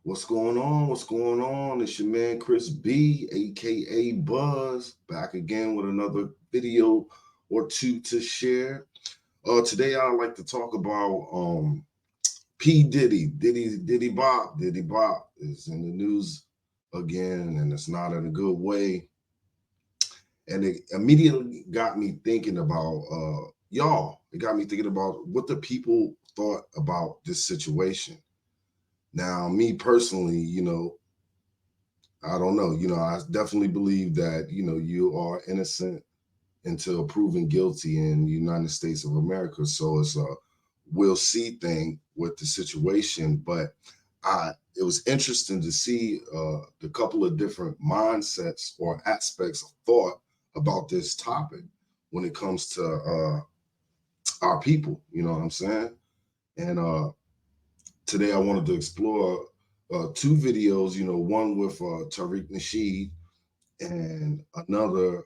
What's going on? What's going on? It's your man Chris B, aka Buzz, back again with another video or two to share. Today I'd like to talk about P Diddy, Diddy Bop is in the news again, and it's not in a good way. And it immediately got me thinking about y'all. It got me thinking about what the people thought about this situation. Now, me personally, I don't know. I definitely believe that, you are innocent until proven guilty in the United States of America. So it's a we'll see thing with the situation. But it was interesting to see the couple of different mindsets or aspects of thought about this topic when it comes to our people. You know what I'm saying? And today I wanted to explore two videos, one with Tariq Nasheed and another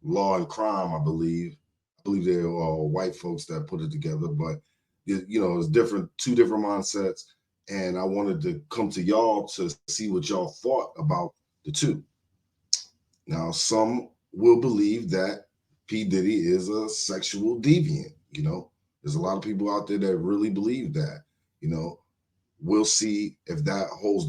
Law and Crime, I believe. I believe they're white folks that put it together, but it's different, two different mindsets. And I wanted to come to y'all to see what y'all thought about the two. Now, some will believe that P. Diddy is a sexual deviant. There's a lot of people out there that really believe that. We'll see if that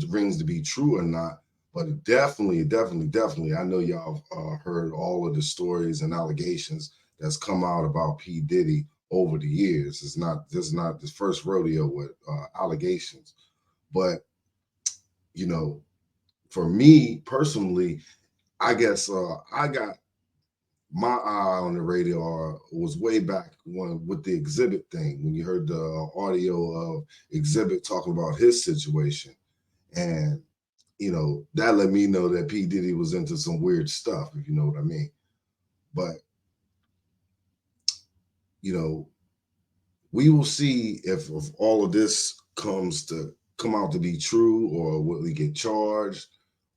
rings to be true or not. But definitely, I know y'all heard all of the stories and allegations that's come out about P. Diddy over the years. This is not the first rodeo with allegations. But, for me personally, I guess I got my eye on the radar was way back when with the Exhibit thing, when you heard the audio of Exhibit talking about his situation. And, that let me know that P. Diddy was into some weird stuff, if you know what I mean. But, we will see if all of this come out to be true, or will he get charged,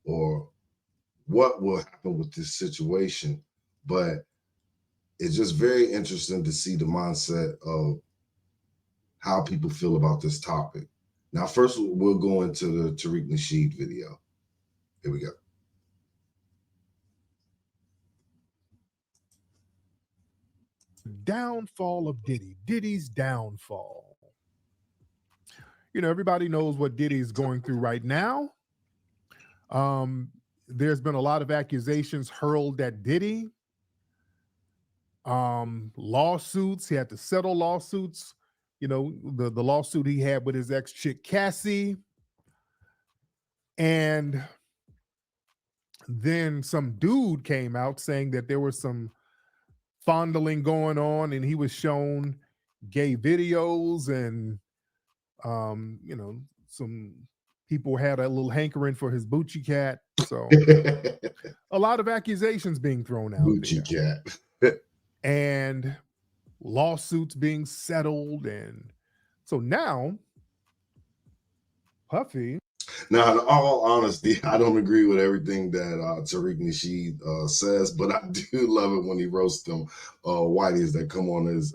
or what will happen with this situation. But it's just very interesting to see the mindset of how people feel about this topic. Now, first, we'll go into the Tariq Nasheed video. Here we go. Downfall of Diddy, Diddy's downfall. Everybody knows what Diddy's going through right now. There's been a lot of accusations hurled at Diddy. Lawsuits. He had to settle lawsuits. The lawsuit he had with his ex chick Cassie. And then some dude came out saying that there was some fondling going on, and he was shown gay videos, and some people had a little hankering for his Bucci cat. So a lot of accusations being thrown out Bucci there. cat. And lawsuits being settled. And so now Puffy. Now, in all honesty, I don't agree with everything that Tariq Nasheed says, but I do love it when he roasts them whiteys that come on his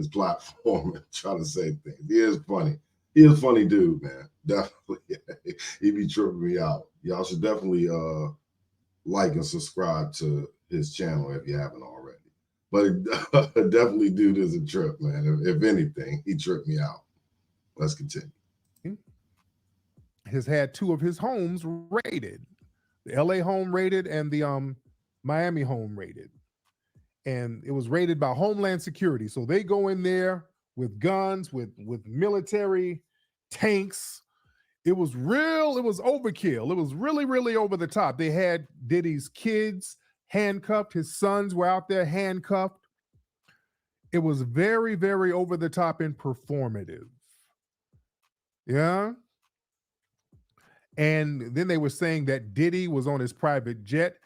platform and try to say things. He is funny. He is a funny dude, man. Definitely. He be tripping me out. Y'all should definitely like and subscribe to his channel if you haven't already. But definitely dude is a trip, man. If anything, he tripped me out. Let's continue. Has had two of his homes raided, the LA home raided and the Miami home raided. And it was raided by Homeland Security. So they go in there with guns, with military tanks. It was overkill. It was really, really over the top. They had Diddy's kids handcuffed. His sons were out there handcuffed. It was very, very over the top and performative. Yeah. And then they were saying that Diddy was on his private jet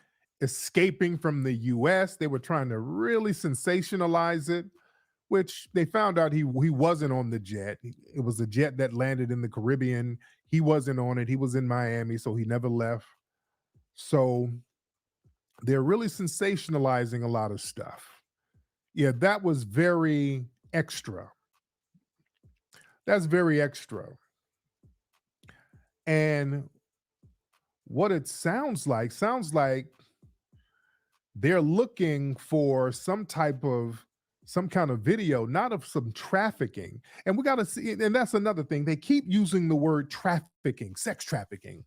escaping from the US. They were trying to really sensationalize it, which they found out he wasn't on the jet. It was a jet that landed in the Caribbean. He wasn't on it. He was in Miami, so he never left. So they're really sensationalizing a lot of stuff. Yeah, that was very extra. That's very extra. And what it sounds like they're looking for some kind of video, not of some trafficking. And we got to see, and that's another thing. They keep using the word trafficking, sex trafficking.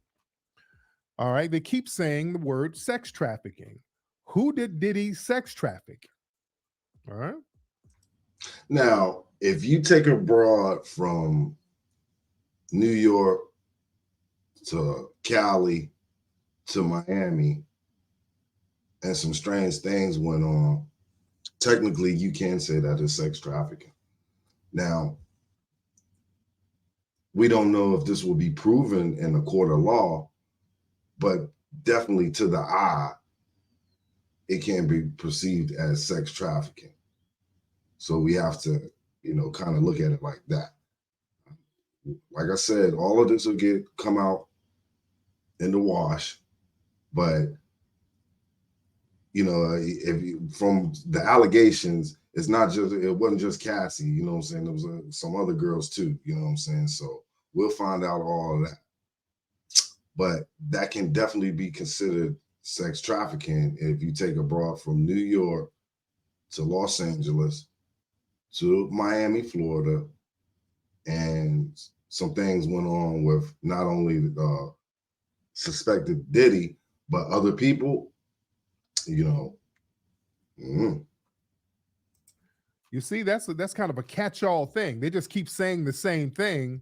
All right. They keep saying the word sex trafficking. Who did Diddy sex traffic? All right. Now, if you take a broad from New York to Cali to Miami and some strange things went on, technically you can say that is sex trafficking. Now, we don't know if this will be proven in a court of law, but definitely to the eye, it can be perceived as sex trafficking. So we have to, kind of look at it like that. Like I said, all of this will come out in the wash, but from the allegations, it wasn't just Cassie, you know what I'm saying? There was some other girls too, you know what I'm saying? So we'll find out all of that. But that can definitely be considered sex trafficking if you take a broad from New York to Los Angeles to Miami, Florida, and some things went on with not only suspected Diddy, but other people, You see, that's kind of a catch-all thing. They just keep saying the same thing.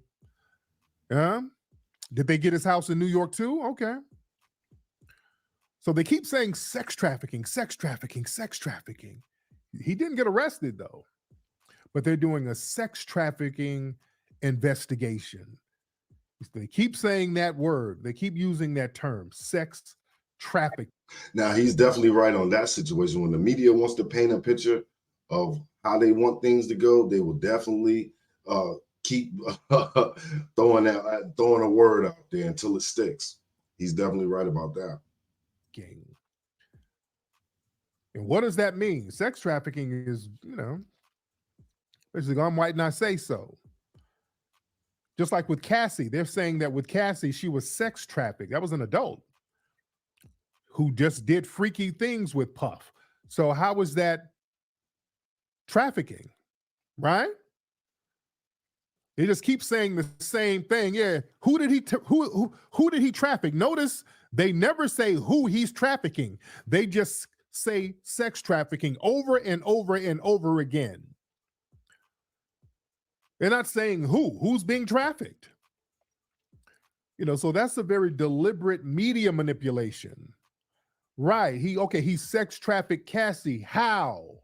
Did they get his house in New York too? Okay. So they keep saying sex trafficking, sex trafficking, sex trafficking. He didn't get arrested though, but they're doing a sex trafficking investigation. They keep saying that word. They keep using that term, sex trafficking. Now, he's definitely right on that situation. When the media wants to paint a picture of how they want things to go, they will definitely keep throwing a word out there until it sticks. He's definitely right about that. And what does that mean? Sex trafficking is, basically, I'm white and I say so. Just like with Cassie, they're saying that with Cassie, she was sex trafficked. That was an adult who just did freaky things with Puff. So how was that trafficking, right? They just keep saying the same thing. Yeah, who did he traffic? Notice they never say who he's trafficking. They just say sex trafficking over and over and over again. They're not saying who's being trafficked. So that's a very deliberate media manipulation. Right. He sex trafficked Cassie. How?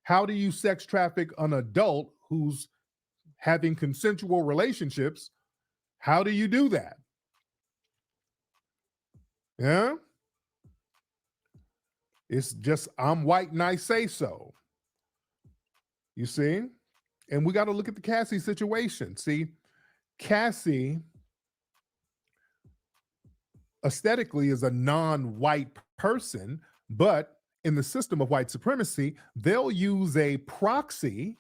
How do you sex traffic an adult who's having consensual relationships? How do you do that? Yeah. It's just, I'm white and I say so. You see? And we got to look at the Cassie situation. See, Cassie aesthetically is a non-white person, but in the system of white supremacy, they'll use a proxy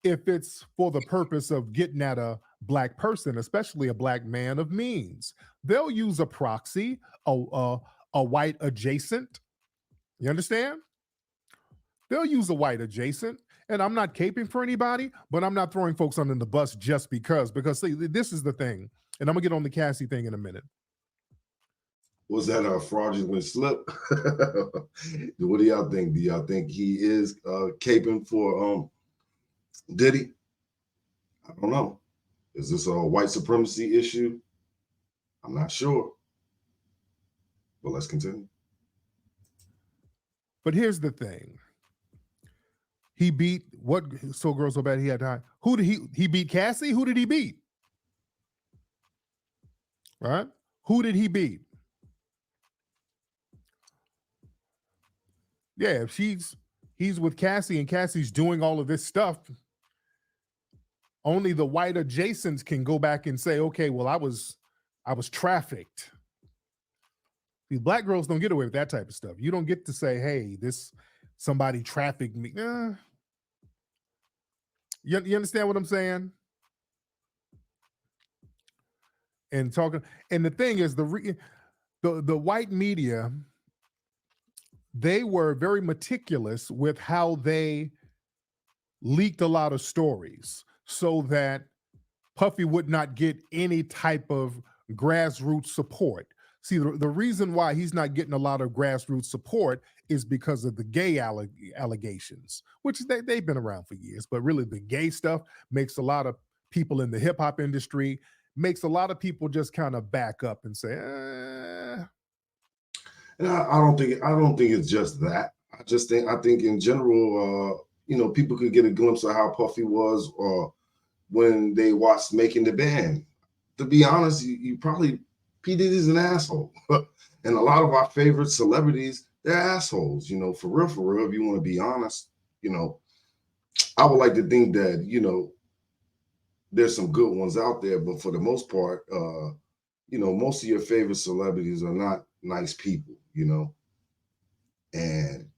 if it's for the purpose of getting at a black person, especially a black man of means. They'll use a proxy, a white adjacent. You understand? They'll use a white adjacent. And I'm not caping for anybody, but I'm not throwing folks under the bus just because see, this is the thing. And I'm gonna get on the Cassie thing in a minute. Was that a fraudulent slip? What do y'all think? Do y'all think he is caping for Diddy? I don't know. Is this a white supremacy issue? I'm not sure. But let's continue. But here's the thing. He beat what? So girl, so bad he had to. Who did he beat? Cassie. Who did he beat? Right? Who did he beat? Yeah, if he's with Cassie and Cassie's doing all of this stuff, only the white adjacents can go back and say, okay, well, I was trafficked. These black girls don't get away with that type of stuff. You don't get to say, hey, somebody trafficked me. You understand what I'm saying? and talking. And the thing is, the white media, they were very meticulous with how they leaked a lot of stories so that Puffy would not get any type of grassroots support. See, the reason why he's not getting a lot of grassroots support is because of the gay allegations, which they've been around for years. But really, the gay stuff makes a lot of people in the hip hop industry, makes a lot of people just kind of back up and say, And I don't think it's just that. I think in general, people could get a glimpse of how Puffy was, when they watched Making the Band. To be honest, you probably P Diddy's an asshole, and a lot of our favorite celebrities, they're assholes. For real, for real. If you want to be honest, I would like to think that there's some good ones out there, but for the most part, most of your favorite celebrities are not nice people. And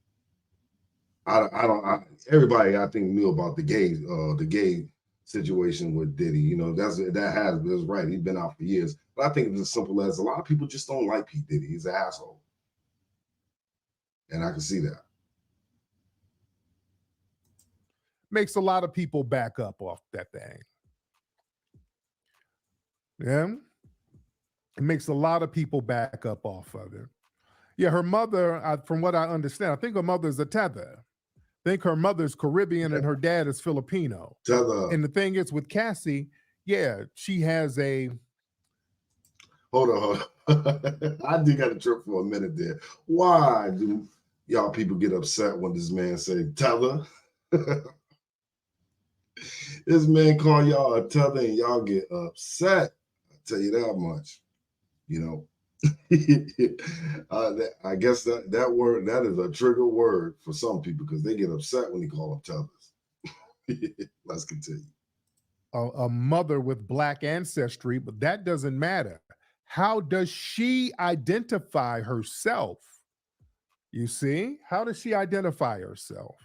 everybody I think knew about the gay situation with Diddy. That's right. He's been out for years. But I think it's as simple as a lot of people just don't like P Diddy. He's an asshole, and I can see that. makes a lot of people back up off that thing. Yeah, it makes a lot of people back up off of it. Yeah, her mother, from what I understand, I think her mother's a tether. I think her mother's Caribbean and her dad is Filipino. Tether. And the thing is with Cassie, yeah, she has a. Hold on. I did got a trip for a minute there. Why do y'all people get upset when this man say tether? This man call y'all a tether and y'all get upset. I tell you that much. I guess that word, that is a trigger word for some people because they get upset when you call them tethers. Let's continue. A mother with Black ancestry, but that doesn't matter. How does she identify herself? You see? How does she identify herself?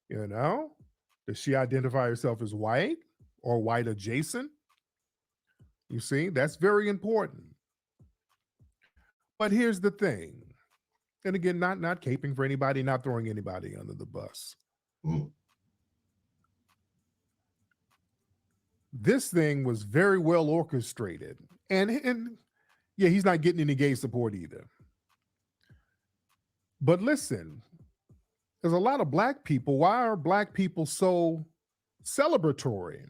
Does she identify herself as white or white adjacent? You see? That's very important. But here's the thing. And again, not caping for anybody, not throwing anybody under the bus. This thing was very well orchestrated. And yeah, he's not getting any gay support either. But listen, there's a lot of Black people. Why are Black people so celebratory?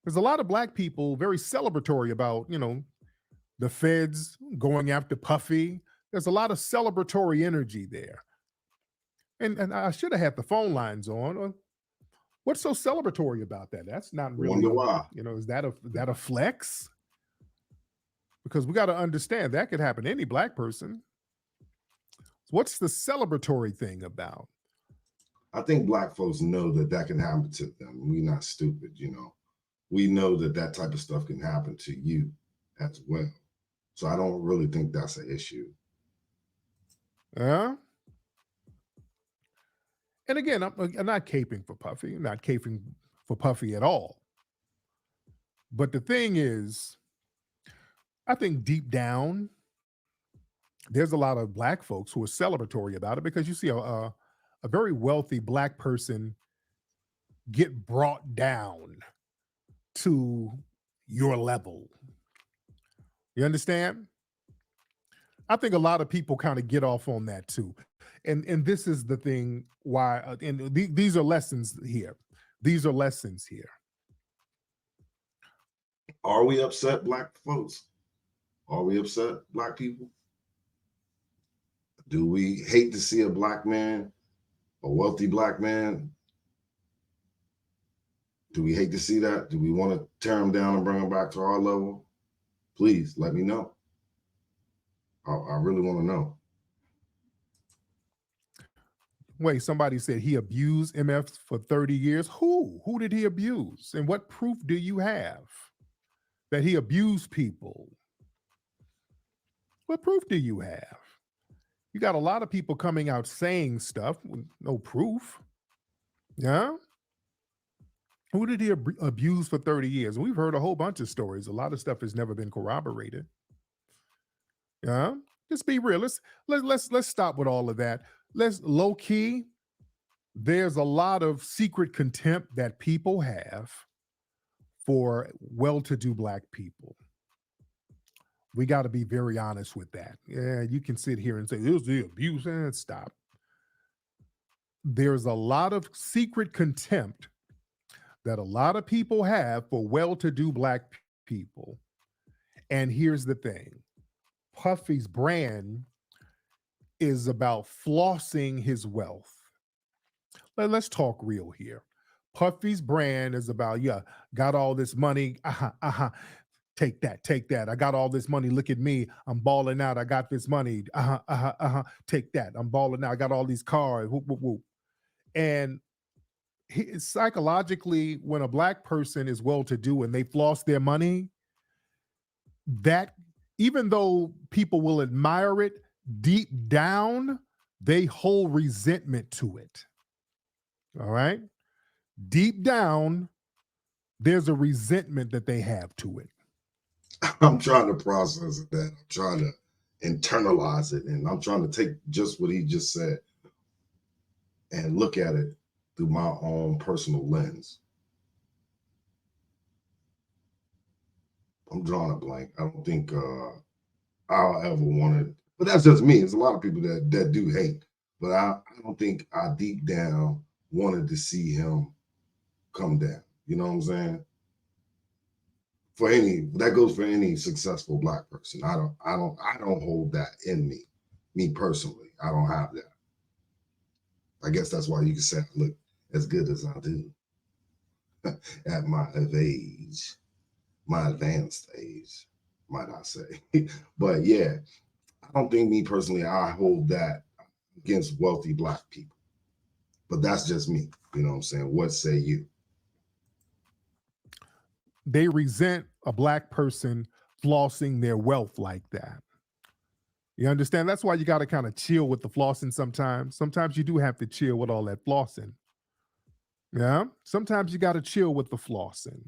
There's a lot of Black people very celebratory about, the feds going after Puffy. There's a lot of celebratory energy there. And I should have had the phone lines on. What's so celebratory about that? That's not really. Wonder why. Is that a flex? Because we got to understand that could happen to any Black person. What's the celebratory thing about? I think Black folks know that can happen to them. We're not stupid, We know that type of stuff can happen to you as well. So I don't really think that's an issue. Yeah. And again, I'm not caping for Puffy. I'm not caping for Puffy at all. But the thing is, I think deep down, there's a lot of Black folks who are celebratory about it because you see a very wealthy Black person get brought down to your level. You understand? I think a lot of people kind of get off on that too. And this is the thing why, these are lessons here. These are lessons here. Are we upset, Black folks? Are we upset, Black people? Do we hate to see a Black man, a wealthy Black man? Do we hate to see that? Do we want to tear him down and bring him back to our level? Please let me know. I really want to know. Wait, somebody said he abused MF for 30 years. Who? Who did he abuse? And what proof do you have that he abused people? What proof do you have? You got a lot of people coming out saying stuff with no proof. Yeah? Who did he abuse for 30 years? We've heard a whole bunch of stories. A lot of stuff has never been corroborated. Yeah. Just be real. Let's stop with all of that. Let's low key. There's a lot of secret contempt that people have for well-to-do black people. We got to be very honest with that. Yeah, you can sit here and say it was the abuse and stop. There's a lot of secret contempt that a lot of people have for well-to-do black people. And here's the thing. Puffy's brand is about flossing his wealth. Let's talk real here. Puffy's brand is about, yeah, got all this money. Take that, take that. I got all this money. Look at me. I'm balling out. I got this money. Take that. I'm balling out. I got all these cars. Whoop, whoop, whoop. And psychologically, when a black person is well-to-do and they floss their money, that even though people will admire it, deep down, they hold resentment to it. All right? Deep down, there's a resentment that they have to it. I'm trying to process that. I'm trying to internalize it. And I'm trying to take just what he just said and look at it through my own personal lens. I'm drawing a blank. I don't think I'll ever want to, but that's just me. There's a lot of people that do hate, but I don't think I deep down wanted to see him come down. You know what I'm saying? That goes for any successful black person. I don't hold that in me. Me personally, I don't have that. I guess that's why you can say I look as good as I do at my age, my advanced age, might I say. But yeah, I don't think me personally, I hold that against wealthy black people. But that's just me. You know what I'm saying? What say you? They resent a black person flossing their wealth like that. You understand? That's why you got to kind of chill with the flossing sometimes. Sometimes you do have to chill with all that flossing. Yeah? Sometimes you got to chill with the flossing.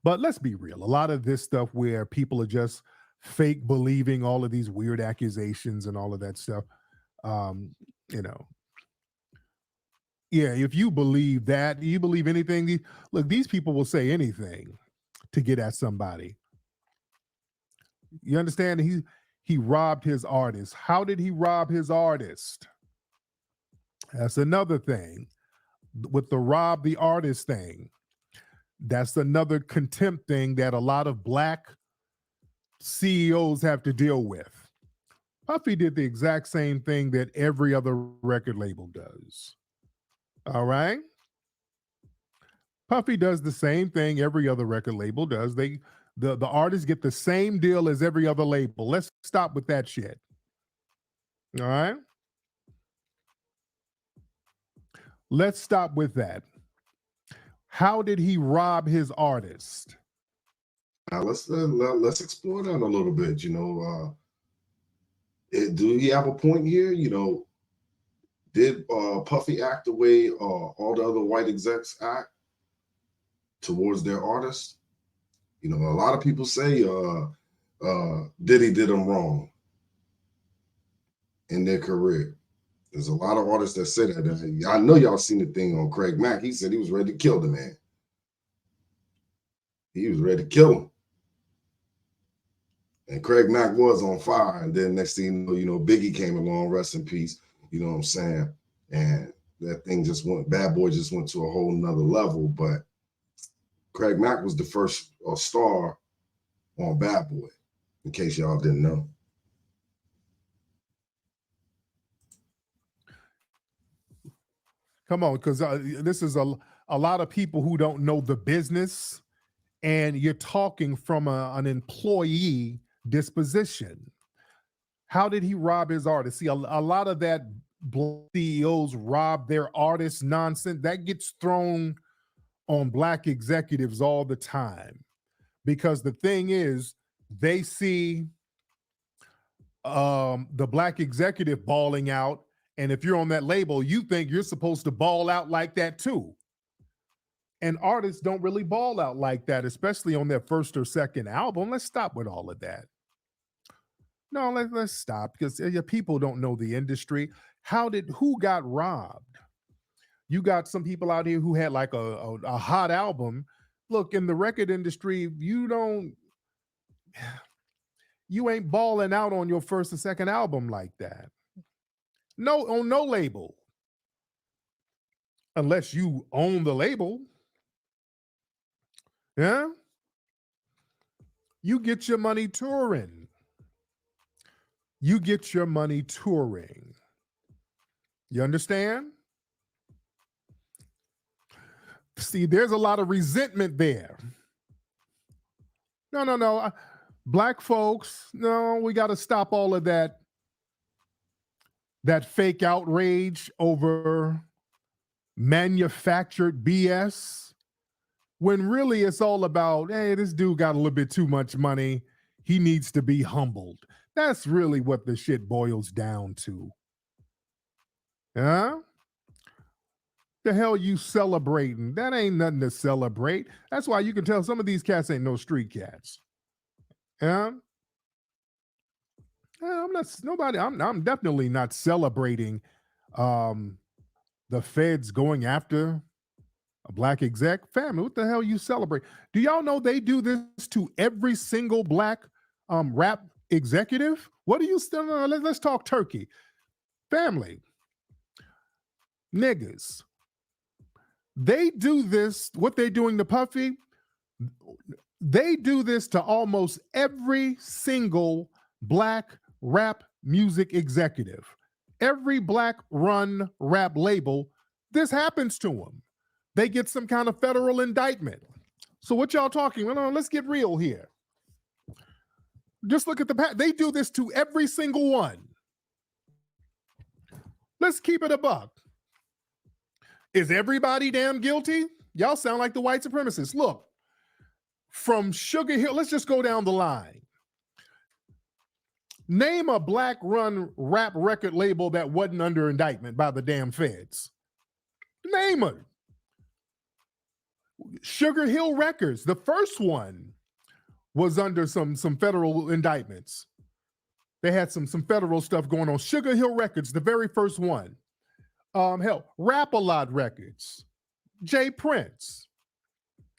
But let's be real. A lot of this stuff where people are just fake believing all of these weird accusations and all of that stuff, you know, yeah, if you believe that, you believe anything. Look, these people will say anything to get at somebody. You understand? He robbed his artist. How did he rob his artist? That's another thing. With the rob the artist thing, that's another contempt thing that a lot of black CEOs have to deal with. Puffy did the exact same thing that every other record label does. All right? Puffy does the same thing every other record label does. The artists get the same deal as every other label. Let's stop with that shit. All right? Let's stop with that. How did he rob his artist? Now let's explore that a little bit. You know, do he have a point here? You know, did Puffy act the way all the other white execs act towards their artists? You know, a lot of people say Diddy did them wrong in their career. There's a lot of artists that say that. I know y'all seen the thing on Craig Mack. He said he was ready to kill the man. He was ready to kill him. And Craig Mack was on fire. And then next thing you know, Biggie came along, rest in peace. You know what I'm saying? And that thing just went, Bad Boy just went to a whole nother level. But Craig Mack was the first star on Bad Boy, in case y'all didn't know. Come on, because this is a lot of people who don't know the business, and you're talking from an employee disposition. How did he rob his artists? See, a lot of that CEOs rob their artists nonsense that gets thrown on black executives all the time, because the thing is, they see the black executive balling out, and if you're on that label, you think you're supposed to ball out like that too. And artists don't really ball out like that, especially on their first or second album. Let's stop with all of that. No, let's stop, because people don't know the industry. Who got robbed? You got some people out here who had like a hot album. Look, in the record industry, you ain't balling out on your first and second album like that. No, on no label. Unless you own the label. Yeah. You get your money touring. You get your money touring. You understand? See, there's a lot of resentment there. No. Black folks, no, we got to stop all of that fake outrage over manufactured BS, when really it's all about, hey, this dude got a little bit too much money. He needs to be humbled. That's really what the shit boils down to. Huh? The hell you celebrating? That ain't nothing to celebrate. That's why you can tell some of these cats ain't no street cats. Yeah. I'm definitely not celebrating the feds going after a black exec. Family, what the hell you celebrate? Do y'all know they do this to every single black rap executive? What do you still? Let's talk turkey. Family, niggas. They do this, what they're doing to Puffy, they do this to almost every single black rap music executive. Every black run rap label, this happens to them. They get some kind of federal indictment. So what y'all talking? Well, let's get real here. Just look at they do this to every single one. Let's keep it a buck. Is everybody damn guilty? Y'all sound like the white supremacists. Look, from Sugar Hill, let's just go down the line. Name a black run rap record label that wasn't under indictment by the damn feds. Name it. Sugar Hill Records, the first one, was under some federal indictments. They had some federal stuff going on. Sugar Hill Records, the very first one. Hell, Rap-A-Lot Records, Jay Prince.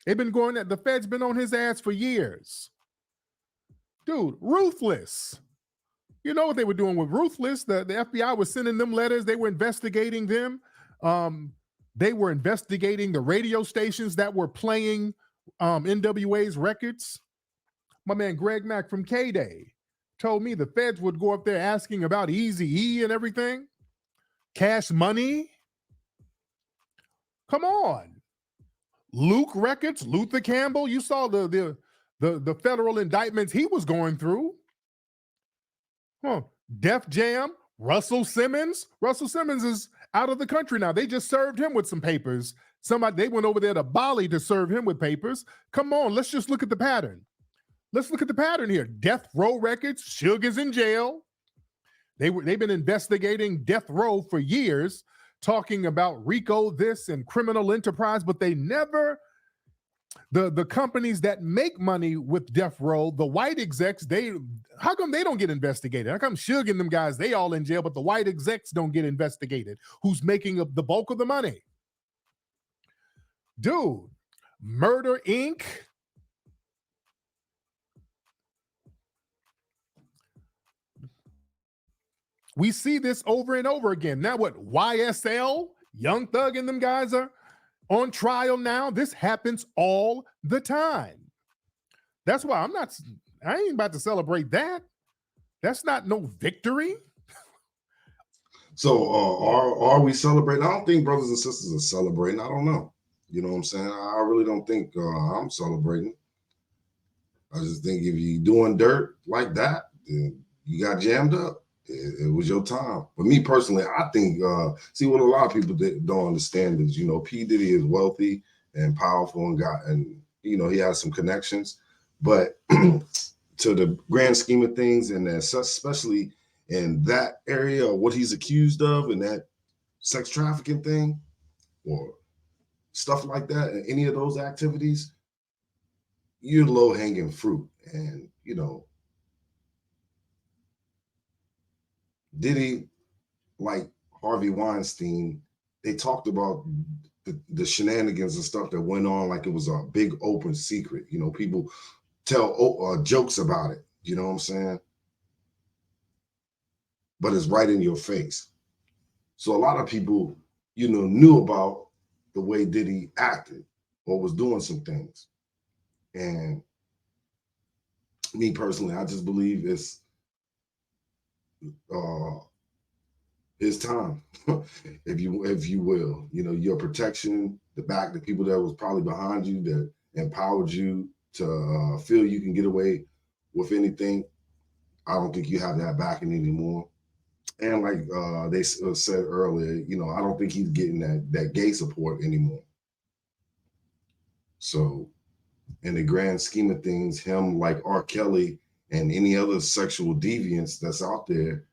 They've been going at the feds been on his ass for years. Dude, Ruthless. You know what they were doing with Ruthless? The FBI was sending them letters. They were investigating them. They were investigating the radio stations that were playing NWA's records. My man Greg Mack from K-Day told me the feds would go up there asking about Eazy-E and everything. Cash Money. Come on. Luke Records, Luther Campbell. You saw the federal indictments he was going through. Huh. Def Jam, Russell Simmons. Russell Simmons is out of the country now. They just served him with some papers. They went over there to Bali to serve him with papers. Come on, let's just look at the pattern. Let's look at the pattern here. Death Row Records, Sugar's in jail. They've been investigating Death Row for years, talking about RICO this and criminal enterprise, but they never, the companies that make money with Death Row, the white execs, how come they don't get investigated? How come Suge and them guys, they all in jail, but the white execs don't get investigated? Who's making up the bulk of the money? Dude, Murder Inc., we see this over and over again. Now what? YSL, Young Thug and them guys are on trial now. This happens all the time. That's why I ain't about to celebrate that. That's not no victory. So are we celebrating? I don't think brothers and sisters are celebrating. I don't know. You know what I'm saying? I really don't think I'm celebrating. I just think if you're doing dirt like that, then you got jammed up. It was your time. But me personally, I think, see what a lot of people don't understand is, you know, P Diddy is wealthy and powerful and you know, he has some connections. But to the grand scheme of things, and especially in that area of what he's accused of and that sex trafficking thing, or stuff like that, and any of those activities, you're low hanging fruit. And Diddy, like Harvey Weinstein, they talked about the shenanigans and stuff that went on like it was a big open secret. People tell jokes about it. You know what I'm saying? But it's right in your face. So a lot of people, knew about the way Diddy acted or was doing some things. And me personally, I just believe it's his time, if you will. Your protection, the people that was probably behind you that empowered you to feel you can get away with anything. I don't think you have that backing anymore. And like they said earlier, I don't think he's getting that gay support anymore. So, in the grand scheme of things, him like R. Kelly and any other sexual deviance that's out there,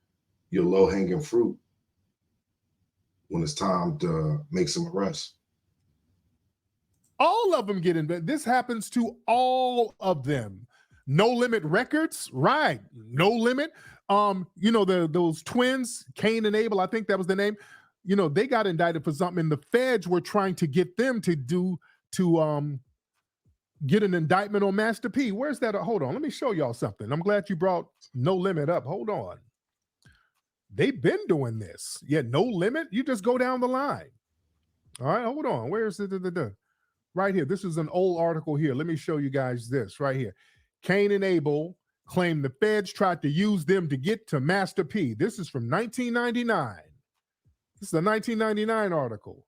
you're low hanging fruit when it's time to make some arrests. All of them get in. This happens to all of them. No Limit Records, right? No Limit. Those twins, Cain and Abel, I think that was the name. They got indicted for something, and the feds were trying to get them to get an indictment on Master P. Where's that? Hold on, let me show y'all something. I'm glad you brought No Limit up. Hold on. They've been doing this. Yeah, No Limit. You just go down the line. All right, hold on. Where's it? Right here. This is an old article here. Let me show you guys this right here. Cain and Abel claim the feds tried to use them to get to Master P. This is from 1999. This is a 1999 article.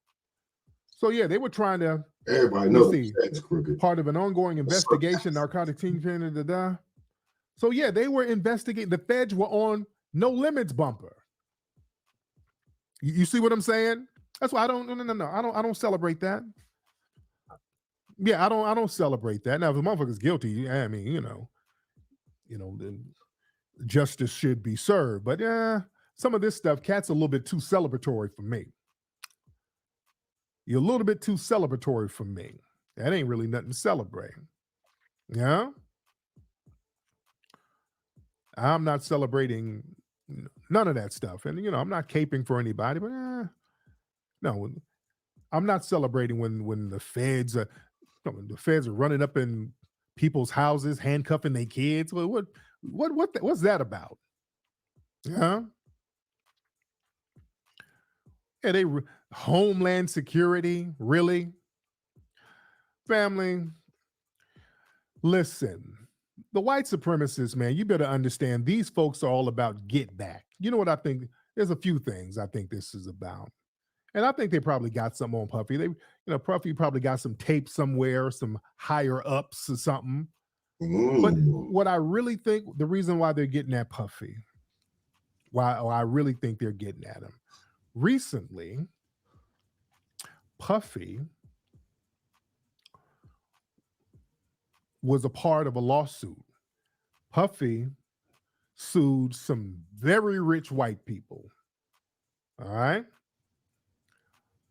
So yeah, they were trying to. Everybody knows that's crooked. Part of an ongoing investigation, narcotic kingpin. So yeah, they were investigating. The feds were on No Limits bumper. You see what I'm saying? That's why I don't. No. I don't celebrate that. Yeah, I don't celebrate that. Now, if the motherfucker's guilty, I mean, then justice should be served. But yeah, some of this stuff, cat's a little bit too celebratory for me. You're a little bit too celebratory for me. That ain't really nothing to celebrate. Yeah? I'm not celebrating none of that stuff. And, I'm not caping for anybody, but no, I'm not celebrating when the feds are running up in people's houses, handcuffing their kids. What's that about? Yeah. Yeah, Homeland Security, really? Family, listen, the white supremacists, man, you better understand these folks are all about get back. You know what I think? There's a few things I think this is about. And I think they probably got something on Puffy. Puffy probably got some tape somewhere, some higher ups or something. But what I really think, the reason why they're getting at Puffy, I really think they're getting at him. Recently, Puffy was a part of a lawsuit. Puffy sued some very rich white people. All right?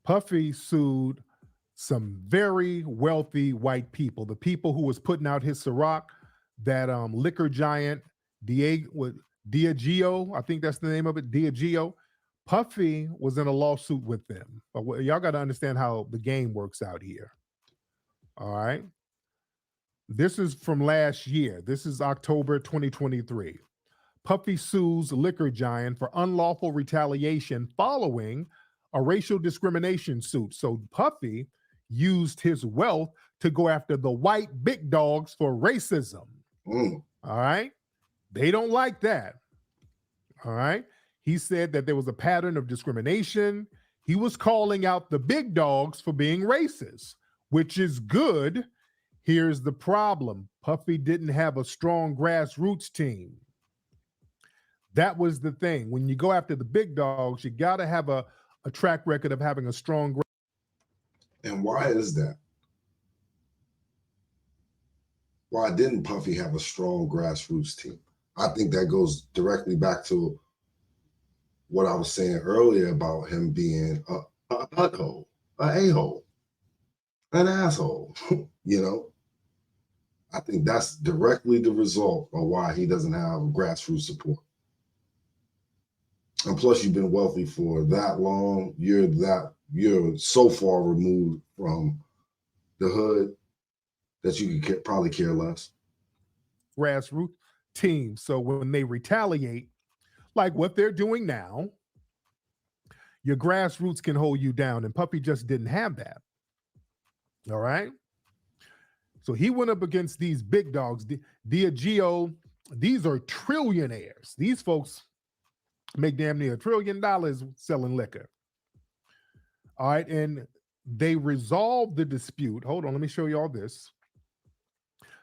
Puffy sued some very wealthy white people, the people who was putting out his Ciroc, that liquor giant, Diageo, I think that's the name of it, Diageo. Puffy was in a lawsuit with them. Y'all got to understand how the game works out here. All right. This is from last year. This is October 2023. Puffy sues liquor giant for unlawful retaliation following a racial discrimination suit. So Puffy used his wealth to go after the white big dogs for racism. All right. They don't like that. All right. He said that there was a pattern of discrimination. He was calling out the big dogs for being racist, which is good. Here's the problem. Puffy didn't have a strong grassroots team. That was the thing. When you go after the big dogs, you got to have a track record of having a strong. And why is that? Why didn't Puffy have a strong grassroots team? I think that goes directly back to what I was saying earlier about him being a a-hole. an asshole. You know, I think that's directly the result of why he doesn't have grassroots support. And plus, you've been wealthy for that long. You're so far removed from the hood that you could probably care less. Grassroots teams. So when they retaliate, like what they're doing now, your grassroots can hold you down. And Puffy just didn't have that. All right. So he went up against these big dogs. Diageo, these are trillionaires. These folks make damn near $1 trillion selling liquor. All right. And they resolved the dispute. Hold on. Let me show you all this.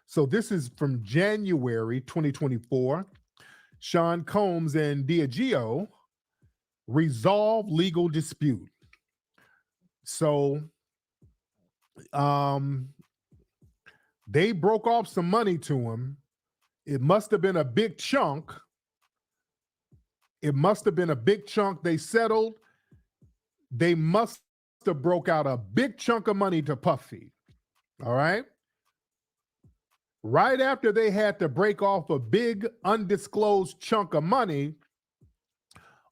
So this is from January 2024. Sean Combs and Diageo resolve legal dispute. So they broke off some money to him. It must have been a big chunk. They settled. They must have broke out a big chunk of money to Puffy. All right. Right after they had to break off a big undisclosed chunk of money,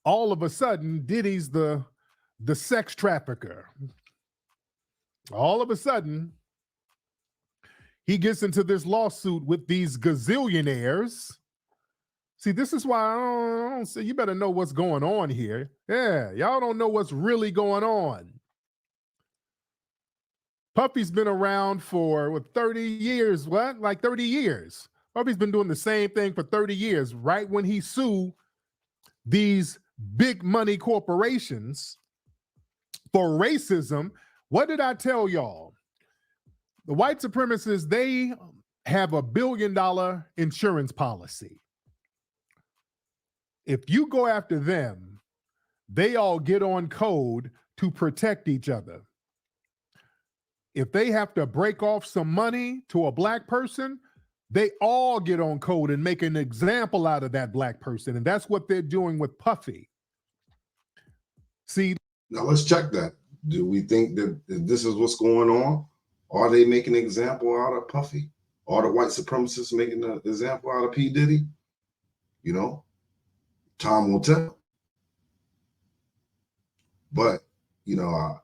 all of a sudden, Diddy's the sex trafficker. All of a sudden, he gets into this lawsuit with these gazillionaires. See, this is why I don't say you better know what's going on here. Yeah, y'all don't know what's really going on. Puffy's been around for 30 years, like 30 years. Puffy's been doing the same thing for 30 years. Right when he sued these big money corporations for racism, what did I tell y'all? The white supremacists, they have $1 billion insurance policy. If you go after them, they all get on code to protect each other. If they have to break off some money to a black person, they all get on code and make an example out of that black person. And that's what they're doing with Puffy. See? Now let's check that. Do we think that this is what's going on? Are they making an example out of Puffy? Are the white supremacists making an example out of P Diddy? You know, time will tell. But, you know,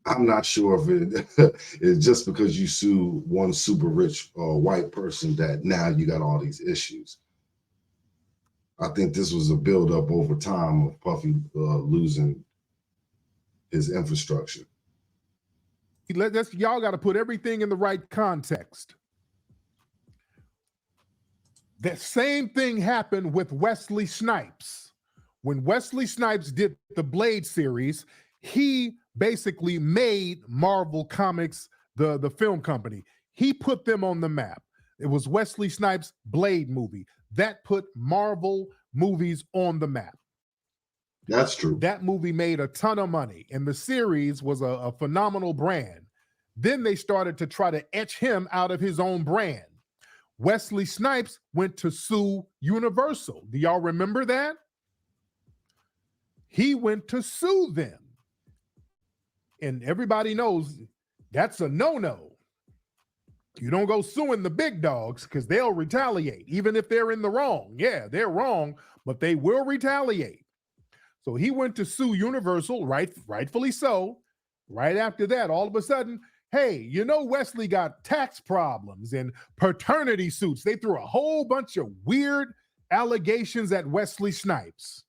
I'm not sure if it is just because you sue one super rich white person that now you got all these issues. I think this was a buildup over time of Puffy losing his infrastructure. Y'all got to put everything in the right context. The same thing happened with Wesley Snipes. When Wesley Snipes did the Blade series, he basically made Marvel Comics, the film company. He put them on the map. It was Wesley Snipes' Blade movie. That put Marvel movies on the map. That's true. That movie made a ton of money, and the series was a phenomenal brand. Then they started to try to etch him out of his own brand. Wesley Snipes went to sue Universal. Do y'all remember that? He went to sue them. And everybody knows that's a no-no. You don't go suing the big dogs because they'll retaliate, even if they're in the wrong. Yeah, they're wrong, but they will retaliate. So he went to sue Universal, rightfully so. Right after that, all of a sudden, hey, you know Wesley got tax problems and paternity suits. They threw a whole bunch of weird allegations at Wesley Snipes.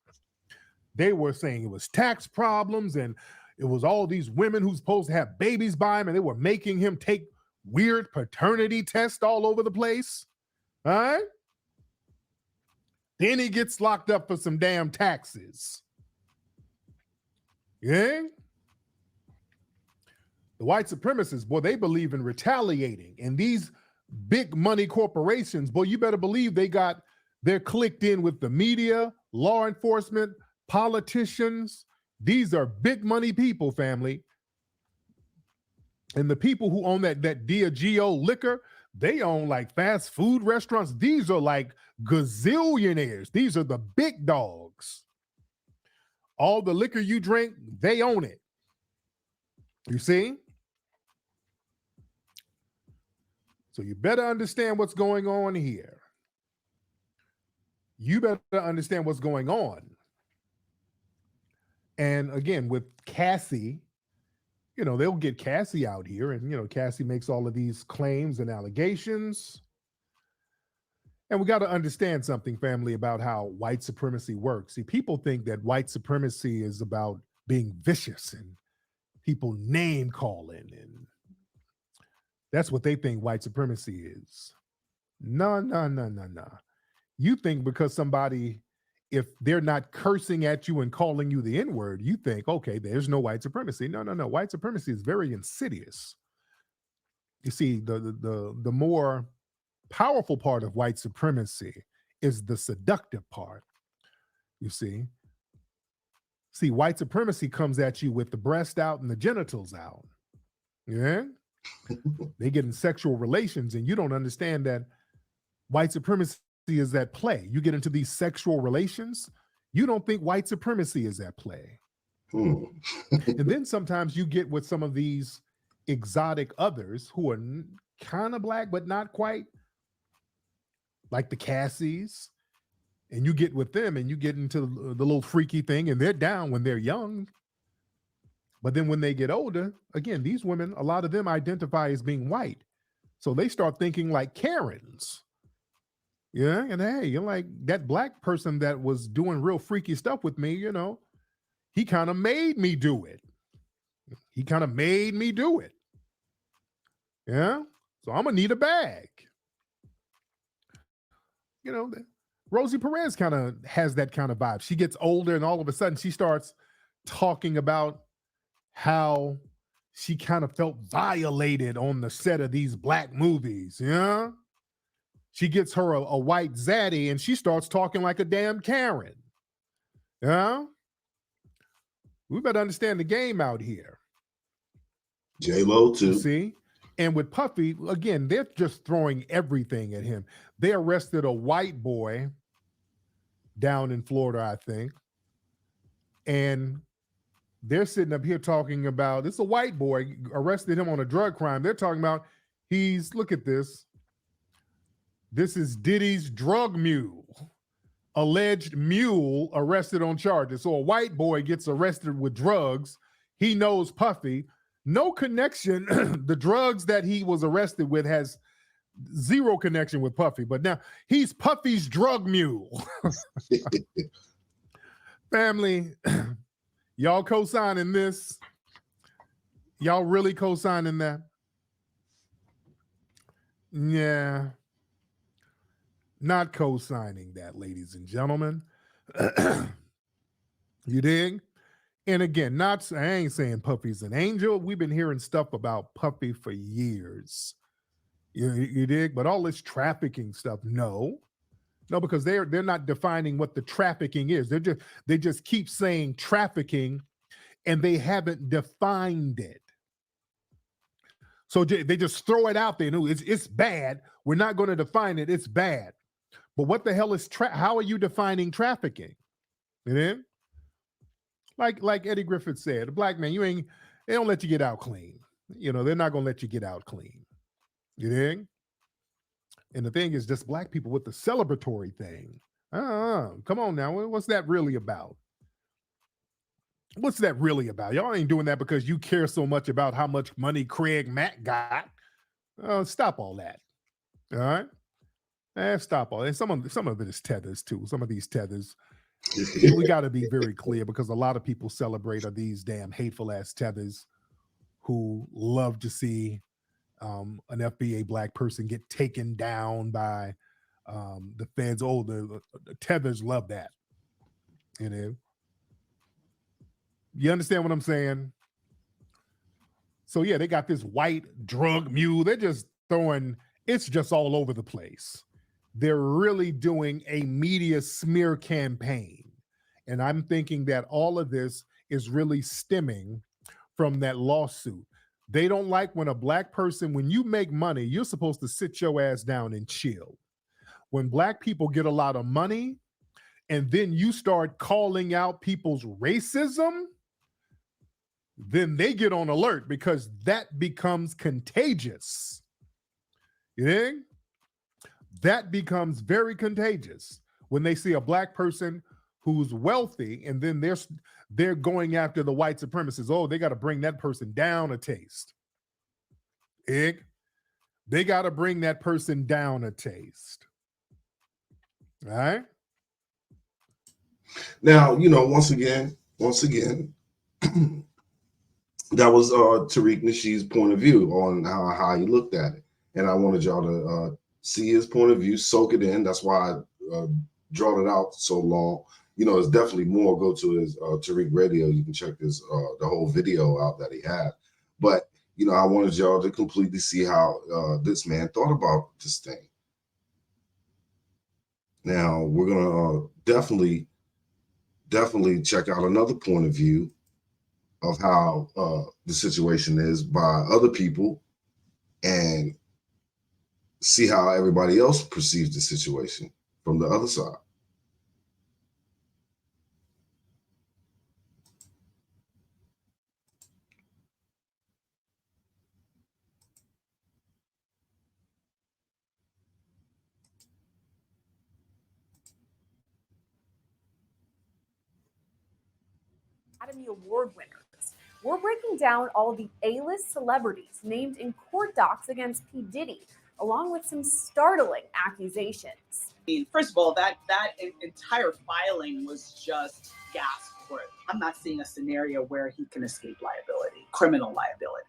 They were saying it was tax problems and it was all these women who's supposed to have babies by him, and they were making him take weird paternity tests all over the place. All right? Then he gets locked up for some damn taxes. Yeah? The white supremacists, boy, they believe in retaliating. And these big money corporations, boy, you better believe they're clicked in with the media, law enforcement, politicians. These are big money people, family. And the people who own that Diageo liquor, they own like fast food restaurants. These are like gazillionaires. These are the big dogs. All the liquor you drink, they own it. You see? So you better understand what's going on here. You better understand what's going on. And again, with Cassie, they'll get Cassie out here, and Cassie makes all of these claims and allegations. And we got to understand something, family, about how white supremacy works. See, people think that white supremacy is about being vicious and people name calling, and that's what they think white supremacy is. No, no, no, no, no. You think because somebody, if they're not cursing at you and calling you the N-word, you think, okay, there's no white supremacy. No, no, no. White supremacy is very insidious. You see, the more powerful part of white supremacy is the seductive part. You see, white supremacy comes at you with the breast out and the genitals out. Yeah, they get in sexual relations, and you don't understand that white supremacy is at play. You get into these sexual relations, you don't think white supremacy is at play. And then sometimes you get with some of these exotic others who are kind of black, but not quite, like the Cassies. And you get with them and you get into the little freaky thing, and they're down when they're young. But then when they get older, again, these women, a lot of them identify as being white. So they start thinking like Karens. Yeah, and hey, you're like that black person that was doing real freaky stuff with me, he kind of made me do it. He kind of made me do it. Yeah, so I'm gonna need a bag. Rosie Perez kind of has that kind of vibe. She gets older, and all of a sudden she starts talking about how she kind of felt violated on the set of these black movies. Yeah. She gets her a white zaddy, and she starts talking like a damn Karen. Yeah. We better understand the game out here. J-Lo too. You see? And with Puffy, again, they're just throwing everything at him. They arrested a white boy down in Florida, I think. And they're sitting up here talking about, this is a white boy, arrested him on a drug crime. They're talking about, look at this. This is Diddy's drug mule, alleged mule arrested on charges. So a white boy gets arrested with drugs. He knows Puffy. No connection. The drugs that he was arrested with has zero connection with Puffy. But now he's Puffy's drug mule. Family, y'all co-signing this? Y'all really co-signing that? Yeah. Not co-signing that, ladies and gentlemen. You dig? And again, I ain't saying Puffy's an angel. We've been hearing stuff about Puffy for years. You dig? But all this trafficking stuff, no, because they're not defining what the trafficking is. They just keep saying trafficking, and they haven't defined it. So they just throw it out there. No, it's bad. We're not going to define it. It's bad. But what the hell is how are you defining trafficking? You know? Like Eddie Griffith said, a black man, they don't let you get out clean. They're not gonna let you get out clean. You think? And the thing is, just black people with the celebratory thing. Come on now, what's that really about? What's that really about? Y'all ain't doing that because you care so much about how much money Craig Mack got. Stop all that. All right? Stop all that. Some of it is tethers too. Some of these tethers. We got to be very clear, because a lot of people celebrate are these damn hateful ass tethers who love to see an FBA black person get taken down by the feds. The tethers love that. You understand what I'm saying? So yeah, they got this white drug mule. They're just throwing, it's just all over the place. They're really doing a media smear campaign. And I'm thinking that all of this is really stemming from that lawsuit. They don't like when a black person, when you make money, you're supposed to sit your ass down and chill. When black people get a lot of money and then you start calling out people's racism, then they get on alert, because that becomes contagious. You dig? That becomes very contagious when they see a black person who's wealthy, and then they're going after the white supremacists. Oh, they got to bring that person down a taste. Ig? They got to bring that person down a taste. All right? Now, you know, once again, that was Tariq Nasheed's point of view on how he looked at it. And I wanted y'all to see his point of view, soak it in. That's why I drawn it out so long. You know, it's definitely more. Go to his Tariq Radio. You can check this the whole video out that he had. But, you know, I wanted y'all to completely see how this man thought about this thing. Now, we're going to definitely check out another point of view of how the situation is by other people and see how everybody else perceives the situation from the other side. Academy Award winners. We're breaking down all the A-list celebrities named in court docs against P Diddy, along with some startling accusations. First of all, that entire filing was just gasp for it. I'm not seeing a scenario where he can escape liability, criminal liability.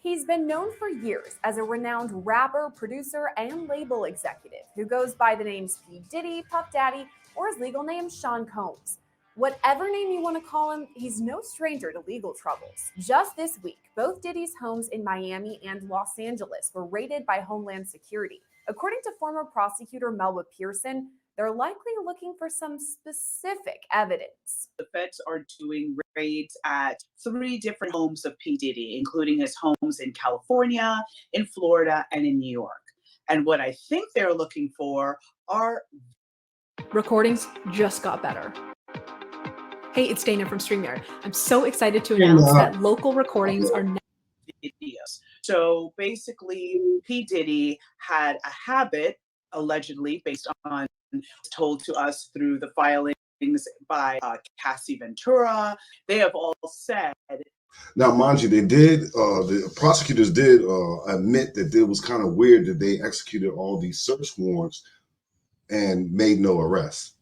He's been known for years as a renowned rapper, producer, and label executive who goes by the names P Diddy, Puff Daddy, or his legal name, Sean Combs. Whatever name you want to call him, he's no stranger to legal troubles. Just this week, both Diddy's homes in Miami and Los Angeles were raided by Homeland Security. According to former prosecutor Melba Pearson, they're likely looking for some specific evidence. The feds are doing raids at 3 different homes of P. Diddy, including his homes in California, in Florida, and in New York. And what I think they're looking for are... Recordings just got better. Hey, it's Dana from StreamYard. I'm so excited to announce that local recordings are now videos. So basically, P. Diddy had a habit, allegedly, based on told to us through the filings by Cassie Ventura. They have all said. Now, mind you, they did, the prosecutors did admit that it was kind of weird that they executed all these search warrants and made no arrests.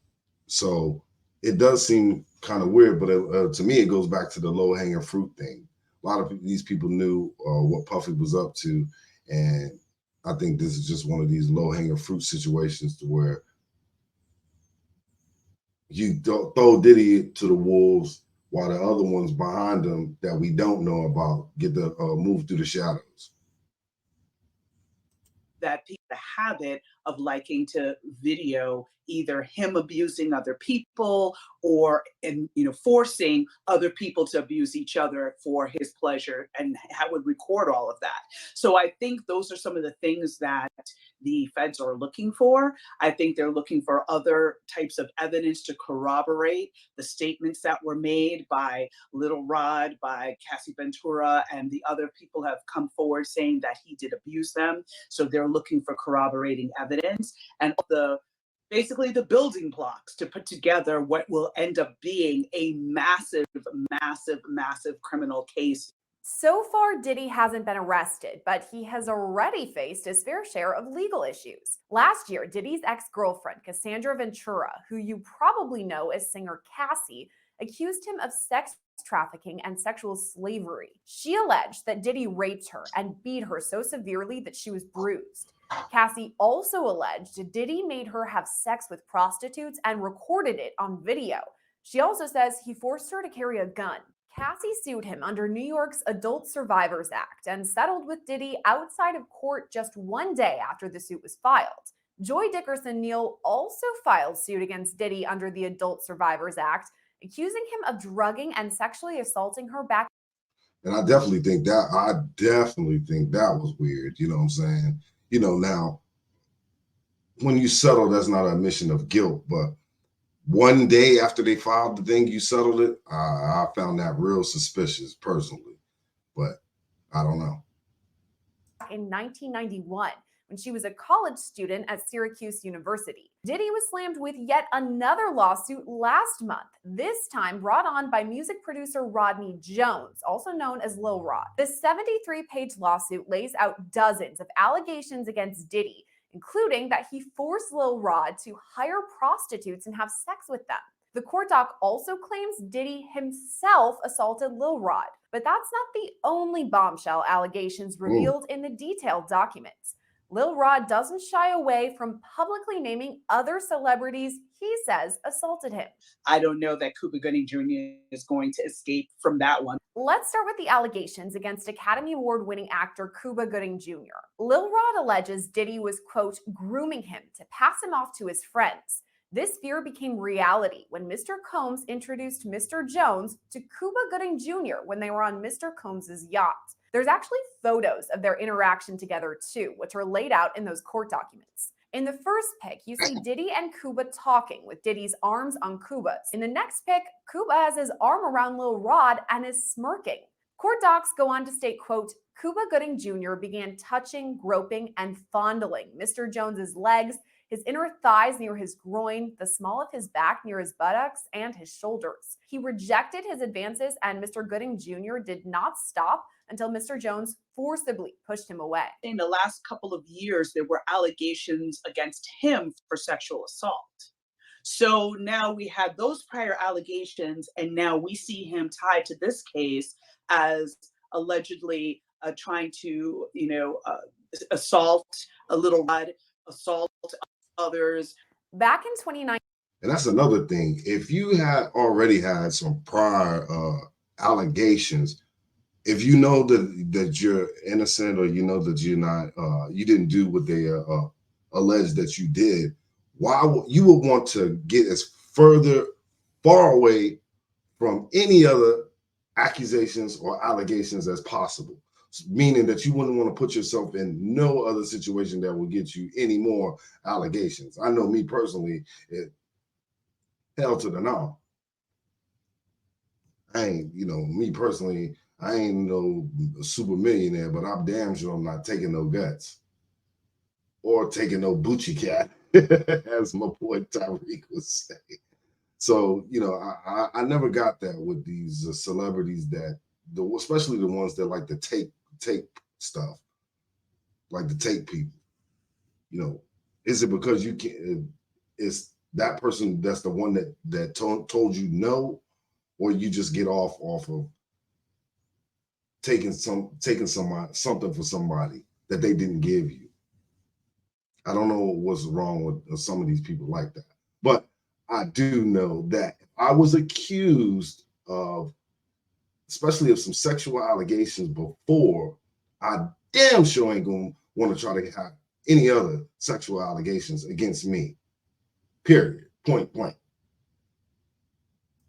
So it does seem kind of weird, but to me, it goes back to the low-hanging fruit thing. A lot of these people knew what Puffy was up to, and I think this is just one of these low-hanging fruit situations to where you don't throw Diddy to the wolves while the other ones behind him that we don't know about get to move through the shadows. That the habit of liking to video either him abusing other people or forcing other people to abuse each other for his pleasure, and would record all of that. So I think those are some of the things that the feds are looking for. I think they're looking for other types of evidence to corroborate the statements that were made by Little Rod, by Cassie Ventura, and the other people have come forward saying that he did abuse them. So they're looking for corroborating evidence and basically the building blocks to put together what will end up being a massive, massive, massive criminal case. So far, Diddy hasn't been arrested, but he has already faced his fair share of legal issues. Last year, Diddy's ex-girlfriend, Cassandra Ventura, who you probably know as singer Cassie, accused him of sex trafficking and sexual slavery. She alleged that Diddy raped her and beat her so severely that she was bruised. Cassie also alleged Diddy made her have sex with prostitutes and recorded it on video. She also says he forced her to carry a gun. Cassie sued him under New York's Adult Survivors Act and settled with Diddy outside of court just one day after the suit was filed. Joy Dickerson-Neal also filed suit against Diddy under the Adult Survivors Act, accusing him of drugging and sexually assaulting her back. And I definitely think that was weird. You know what I'm saying? You know, now, when you settle, that's not an admission of guilt, but one day after they filed the thing, you settled it. I found that real suspicious personally, but I don't know. In 1991, when when she was a college student at Syracuse University. Diddy was slammed with yet another lawsuit last month, this time brought on by music producer Rodney Jones, also known as Lil Rod. The 73-page lawsuit lays out dozens of allegations against Diddy, including that he forced Lil Rod to hire prostitutes and have sex with them. The court doc also claims Diddy himself assaulted Lil Rod, but that's not the only bombshell allegations revealed in the detailed documents. Lil Rod doesn't shy away from publicly naming other celebrities he says assaulted him. I don't know that Cuba Gooding Jr. is going to escape from that one. Let's start with the allegations against Academy Award-winning actor Cuba Gooding Jr. Lil Rod alleges Diddy was, quote, grooming him to pass him off to his friends. This fear became reality when Mr. Combs introduced Mr. Jones to Cuba Gooding Jr. when they were on Mr. Combs' yacht. There's actually photos of their interaction together too, which are laid out in those court documents. In the first pic, you see Diddy and Cuba talking with Diddy's arms on Cuba's. In the next pic, Cuba has his arm around Lil Rod and is smirking. Court docs go on to state, quote, Cuba Gooding Jr. began touching, groping, and fondling Mr. Jones's legs, his inner thighs near his groin, the small of his back near his buttocks, and his shoulders. He rejected his advances, and Mr. Gooding Jr. did not stop until Mr. Jones forcibly pushed him away. In the last couple of years, there were allegations against him for sexual assault. So now we have those prior allegations, and now we see him tied to this case as allegedly trying to, assault a Lil Rod, assault others. Back in 2019, and that's another thing. If you had already had some prior allegations, if you know that you're innocent, or you know that you're not, you didn't do what they allege that you did, you would want to get as far away from any other accusations or allegations as possible, meaning that you wouldn't want to put yourself in no other situation that will get you any more allegations. I know me personally, it hell to the no. I ain't, me personally, I ain't no super millionaire, but I'm damn sure I'm not taking no guts or taking no Bucci cat, as my boy Tariq was saying. So, I never got that with these celebrities especially the ones that like to take stuff, like to take people. Is it because you can't? Is that person that's the one that told you no, or you just get off of taking something for somebody that they didn't give you? I don't know what's wrong with some of these people like that, but I do know that if I was accused of, especially of some sexual allegations before, I damn sure ain't gonna want to try to have any other sexual allegations against me. Period. Point blank.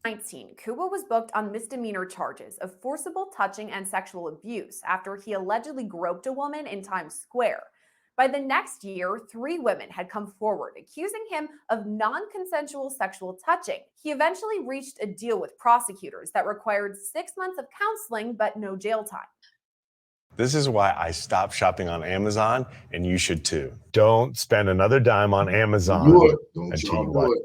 2019, Cuba was booked on misdemeanor charges of forcible touching and sexual abuse after he allegedly groped a woman in Times Square. By the next year, 3 women had come forward accusing him of non-consensual sexual touching. He eventually reached a deal with prosecutors that required 6 months of counseling but no jail time. This is why I stopped shopping on Amazon, and you should too. Don't spend another dime on Amazon. Don't y'all do it.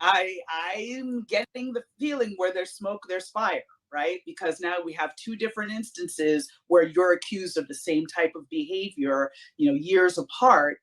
I'm getting the feeling where there's smoke, there's fire, right? Because now we have 2 different instances where you're accused of the same type of behavior, years apart.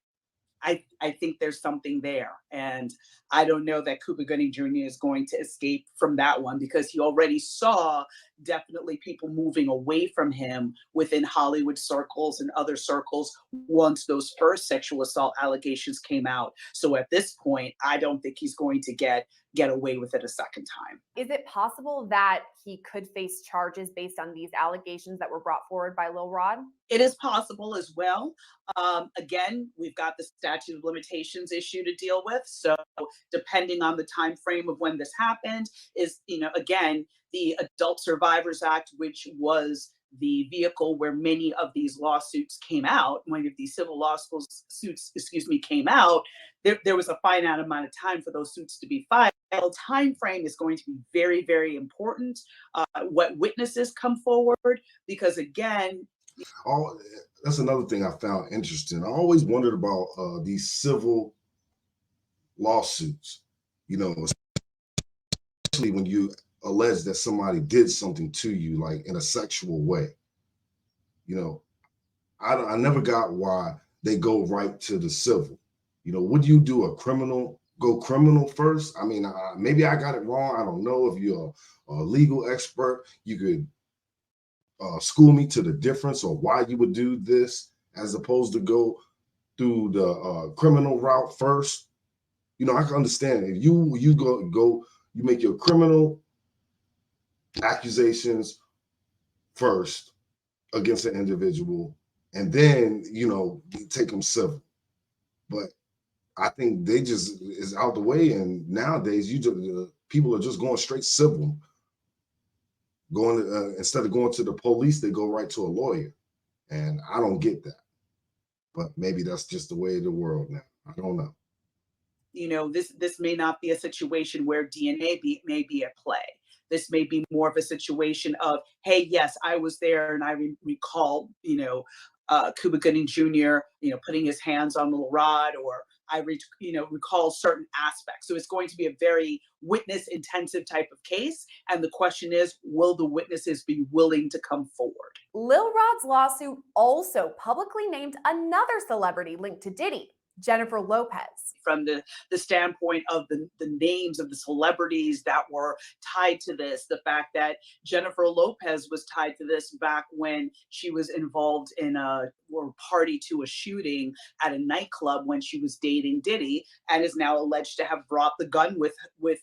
I think there's something there. And I don't know that Cuba Gooding Jr. is going to escape from that one, because he already saw definitely people moving away from him within Hollywood circles and other circles once those first sexual assault allegations came out. So at this point, I don't think he's going to get away with it a second time. Is it possible that he could face charges based on these allegations that were brought forward by Lil Rod? It is possible as well. Again, we've got the statute of limitations issue to deal with. So depending on the time frame of when this happened is, again, the Adult Survivors Act, which was the vehicle where many of these lawsuits came out, many of these civil suits came out, there was a finite amount of time for those suits to be filed. Time frame is going to be very, very important. What witnesses come forward, because again, All that's another thing I found interesting. I always wondered about these civil lawsuits, you know, especially when you allege that somebody did something to you, like in a sexual way. You know, I never got why they go right to the civil. You know, would you do go criminal first? I mean, maybe I got it wrong. I don't know. If you're a legal expert, you could school me to the difference or why you would do this as opposed to go through the criminal route first. You know, I can understand if you go you make your criminal accusations first against an individual, and then you know you take them civil. But I think they just is out the way, and nowadays people are just going straight civil. Going instead of going to the police, they go right to a lawyer, and I don't get that. But maybe that's just the way of the world now. I don't know. You know, this may not be a situation where DNA may be at play. This may be more of a situation of, hey, yes, I was there, and I recall, you know, Cuba Gooding Jr., you know, putting his hands on Little Rod, or I recall certain aspects. So it's going to be a very witness intensive type of case. And the question is, will the witnesses be willing to come forward? Lil Rod's lawsuit also publicly named another celebrity linked to Diddy, Jennifer Lopez. From the standpoint of the names of the celebrities that were tied to this, the fact that Jennifer Lopez was tied to this back when she was involved in or party to a shooting at a nightclub when she was dating Diddy, and is now alleged to have brought the gun with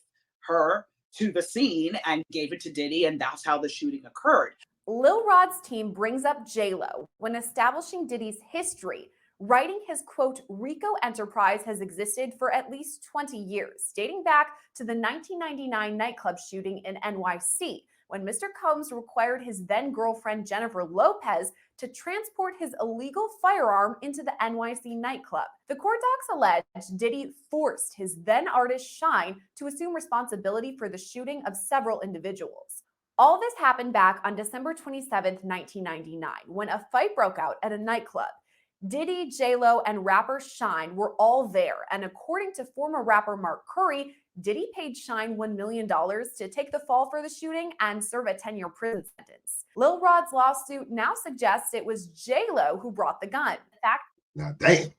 her to the scene and gave it to Diddy, and that's how the shooting occurred. Lil Rod's team brings up J-Lo when establishing Diddy's history, writing his, quote, RICO enterprise has existed for at least 20 years, dating back to the 1999 nightclub shooting in NYC, when Mr. Combs required his then-girlfriend Jennifer Lopez to transport his illegal firearm into the NYC nightclub. The court docs allege Diddy forced his then-artist Shine to assume responsibility for the shooting of several individuals. All this happened back on December 27, 1999, when a fight broke out at a nightclub. Diddy, J-Lo, and rapper Shine were all there, and according to former rapper Mark Curry, Diddy paid Shine $1 million to take the fall for the shooting and serve a 10-year prison sentence. Lil Rod's lawsuit now suggests it was J-Lo who brought the gun. Now, damn,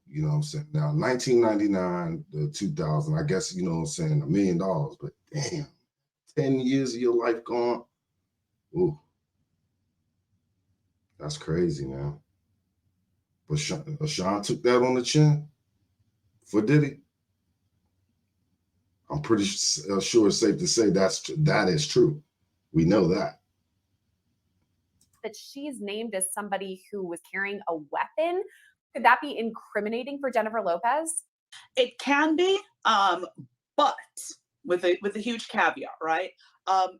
you know what I'm saying? Now, 1999 to 2000, I guess, you know what I'm saying, $1 million, but damn, 10 years of your life gone. Ooh. That's crazy, man. But Sean took that on the chin for Diddy. I'm pretty sure it's safe to say that is true. We know that. That she's named as somebody who was carrying a weapon. Could that be incriminating for Jennifer Lopez? It can be, but with a huge caveat, right?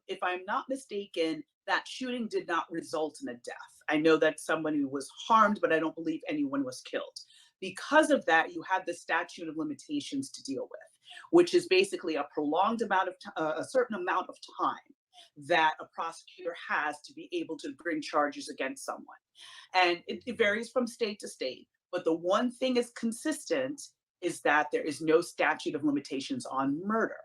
If I'm not mistaken, that shooting did not result in a death. I know that somebody was harmed, but I don't believe anyone was killed. Because of that, you had the statute of limitations to deal with, which is basically a prolonged amount of a certain amount of time that a prosecutor has to be able to bring charges against someone. And it varies from state to state. But the one thing is consistent is that there is no statute of limitations on murder.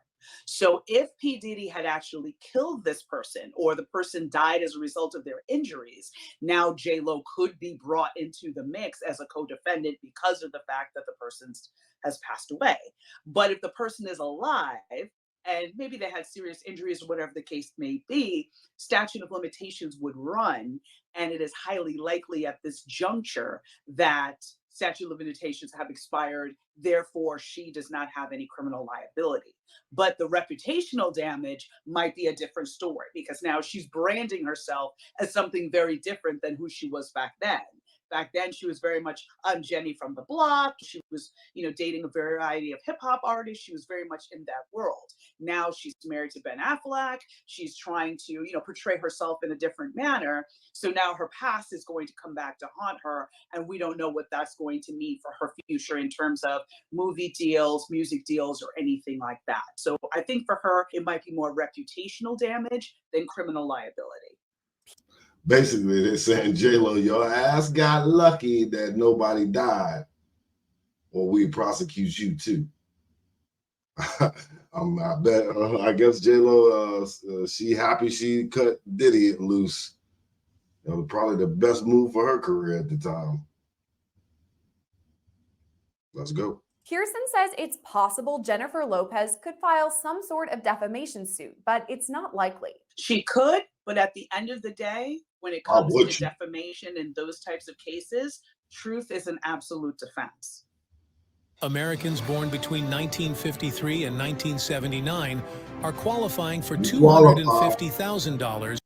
So if P. Diddy had actually killed this person, or the person died as a result of their injuries, now J-Lo could be brought into the mix as a co-defendant because of the fact that the person has passed away. But if the person is alive, and maybe they had serious injuries or whatever the case may be, statute of limitations would run, and it is highly likely at this juncture that statute of limitations have expired, therefore she does not have any criminal liability. But the reputational damage might be a different story, because now she's branding herself as something very different than who she was back then. Back then, she was very much Jenny from the block. She was, dating a variety of hip hop artists. She was very much in that world. Now she's married to Ben Affleck. She's trying to, portray herself in a different manner. So now her past is going to come back to haunt her, and we don't know what that's going to mean for her future in terms of movie deals, music deals, or anything like that. So I think for her, it might be more reputational damage than criminal liability. Basically, they're saying, J-Lo, your ass got lucky that nobody died, or we prosecute you too. I bet. I guess J-Lo, she happy she cut Diddy loose. It was probably the best move for her career at the time. Let's go. Pearson says it's possible Jennifer Lopez could file some sort of defamation suit, but it's not likely. She could, but at the end of the day, when it comes to defamation and those types of cases, truth is an absolute defense. Americans born between 1953 and 1979 are qualifying for $250,000.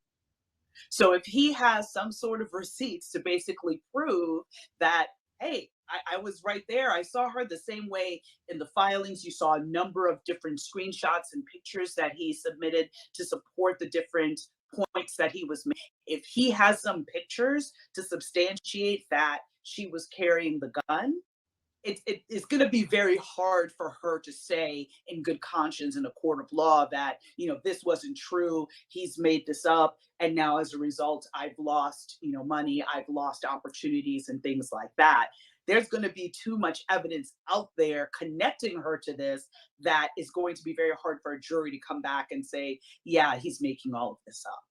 So if he has some sort of receipts to basically prove that, hey, I was right there, I saw her the same way in the filings, you saw a number of different screenshots and pictures that he submitted to support the different points that he was making. If he has some pictures to substantiate that she was carrying the gun, it's going to be very hard for her to say in good conscience in a court of law that, this wasn't true, he's made this up, and now as a result, I've lost, money, I've lost opportunities and things like that. There's going to be too much evidence out there connecting her to this that is going to be very hard for a jury to come back and say, yeah, he's making all of this up.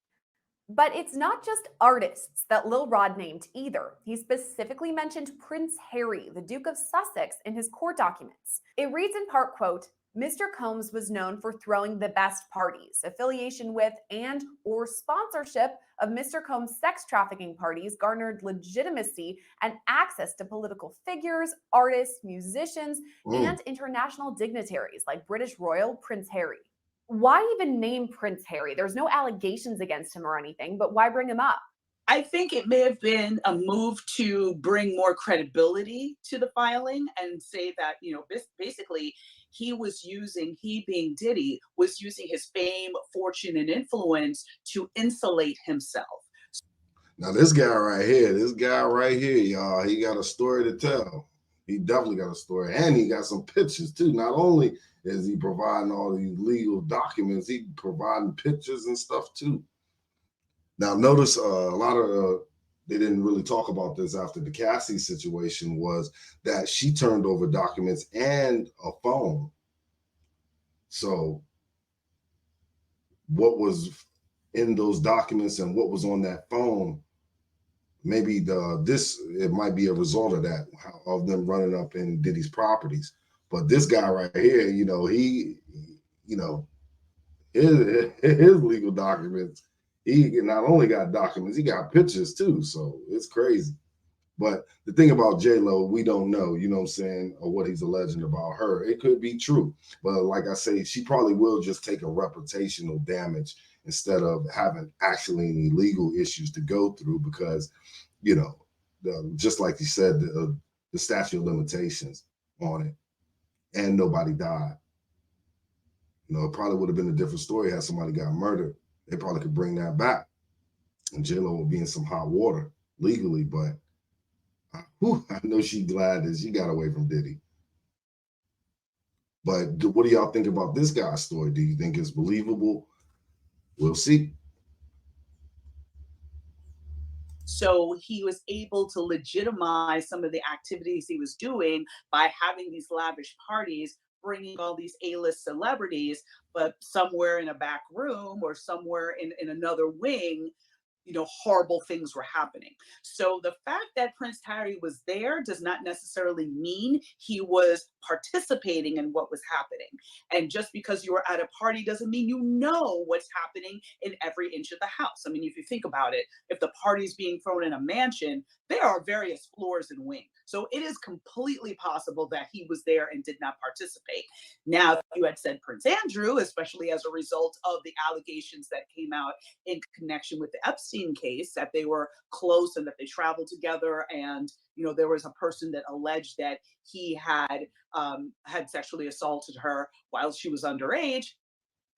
But it's not just artists that Lil Rod named either. He specifically mentioned Prince Harry, the Duke of Sussex, in his court documents. It reads in part, quote, Mr. Combs was known for throwing the best parties. Affiliation with and or sponsorship of Mr. Combs' sex trafficking parties garnered legitimacy and access to political figures, artists, musicians, and international dignitaries like British Royal Prince Harry. Why even name Prince Harry? There's no allegations against him or anything, but why bring him up? I think it may have been a move to bring more credibility to the filing and say that, basically he being Diddy, was using his fame, fortune, and influence to insulate himself. Now this guy right here, y'all, he got a story to tell. He definitely got a story, and he got some pictures too. Not only is he providing all these legal documents, he providing pictures and stuff too. Now notice a lot of they didn't really talk about this after the Cassie situation, was that she turned over documents and a phone. So what was in those documents and what was on that phone, maybe it might be a result of that, of them running up in Diddy's properties. But this guy right here, his legal documents, he not only got documents, he got pictures too. So it's crazy. But the thing about J-Lo, we don't know, or what he's alleging about her. It could be true. But like I say, she probably will just take a reputational damage instead of having actually any legal issues to go through because, just like you said, the statute of limitations on it, and nobody died. It probably would have been a different story had somebody got murdered. They probably could bring that back, and J-Lo would be in some hot water legally. But I know she's glad that she got away from Diddy. But what do y'all think about this guy's story? Do you think it's believable? We'll see. So he was able to legitimize some of the activities he was doing by having these lavish parties, bringing all these A-list celebrities, but somewhere in a back room or somewhere in another wing, horrible things were happening. So the fact that Prince Harry was there does not necessarily mean he was participating in what was happening. And just because you were at a party doesn't mean you know what's happening in every inch of the house. I mean, if you think about it, if the party's being thrown in a mansion, there are various floors and wings. So it is completely possible that he was there and did not participate. Now, if you had said Prince Andrew, especially as a result of the allegations that came out in connection with the Epstein case, that they were close and that they traveled together, and there was a person that alleged that he had sexually assaulted her while she was underage,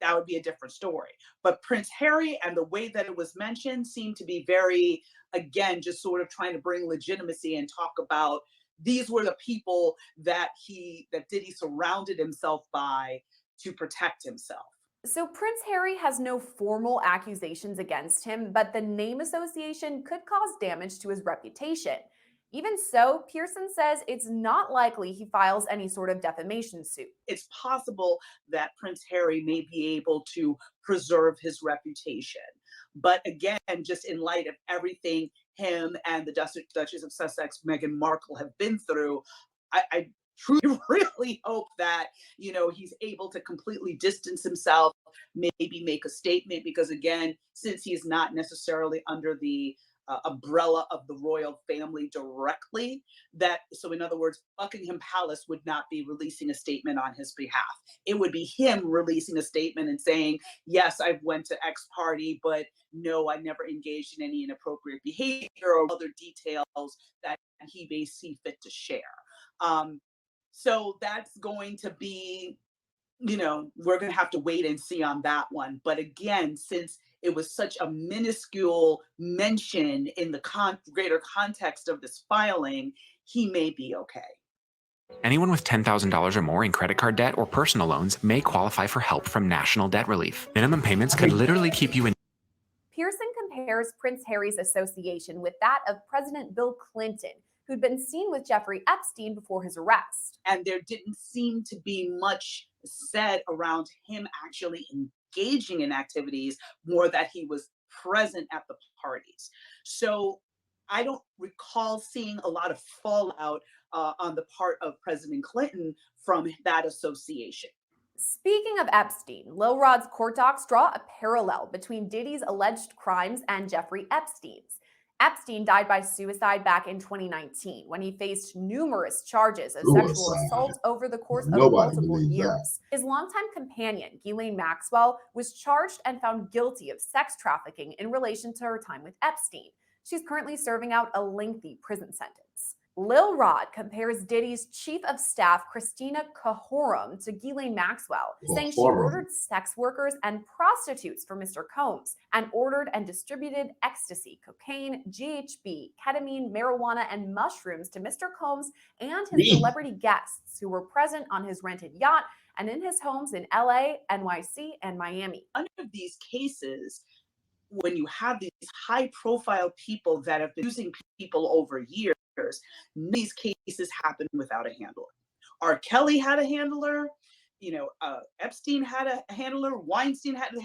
that would be a different story. But Prince Harry and the way that it was mentioned seemed to be very, again, just sort of trying to bring legitimacy and talk about these were the people that Diddy surrounded himself by to protect himself. So Prince Harry has no formal accusations against him, but the name association could cause damage to his reputation. Even so, Pearson says it's not likely he files any sort of defamation suit. It's possible that Prince Harry may be able to preserve his reputation. But again, just in light of everything him and the Duchess of Sussex, Meghan Markle, have been through, I truly really hope that, he's able to completely distance himself, maybe make a statement, because again, since he's not necessarily under the umbrella of the royal family directly, so in other words, Buckingham Palace would not be releasing a statement on his behalf. It would be him releasing a statement and saying, yes, I went to X party, but no, I never engaged in any inappropriate behavior or other details that he may see fit to share. So that's going to be, we're going to have to wait and see on that one. But again, since it was such a minuscule mention in the greater context of this filing, he may be okay. Anyone with $10,000 or more in credit card debt or personal loans may qualify for help from National Debt Relief. Minimum payments could literally keep you in. Pearson compares Prince Harry's association with that of President Bill Clinton, who'd been seen with Jeffrey Epstein before his arrest. And there didn't seem to be much said around him actually engaging in activities, more that he was present at the parties. So I don't recall seeing a lot of fallout on the part of President Clinton from that association. Speaking of Epstein, Lil Rod's court docs draw a parallel between Diddy's alleged crimes and Jeffrey Epstein's. Epstein died by suicide back in 2019 when he faced numerous charges of sexual assault over the course of multiple years. His longtime companion, Ghislaine Maxwell, was charged and found guilty of sex trafficking in relation to her time with Epstein. She's currently serving out a lengthy prison sentence. Lil Rod compares Diddy's chief of staff, Christina Cahorum, to Ghislaine Maxwell, saying she ordered sex workers and prostitutes for Mr. Combs and ordered and distributed ecstasy, cocaine, GHB, ketamine, marijuana, and mushrooms to Mr. Combs and his celebrity guests who were present on his rented yacht and in his homes in LA, NYC, and Miami. Under these cases, when you have these high-profile people that have been using people over years, these cases happen without a handler. R. Kelly had a handler, Epstein had a handler, Weinstein had a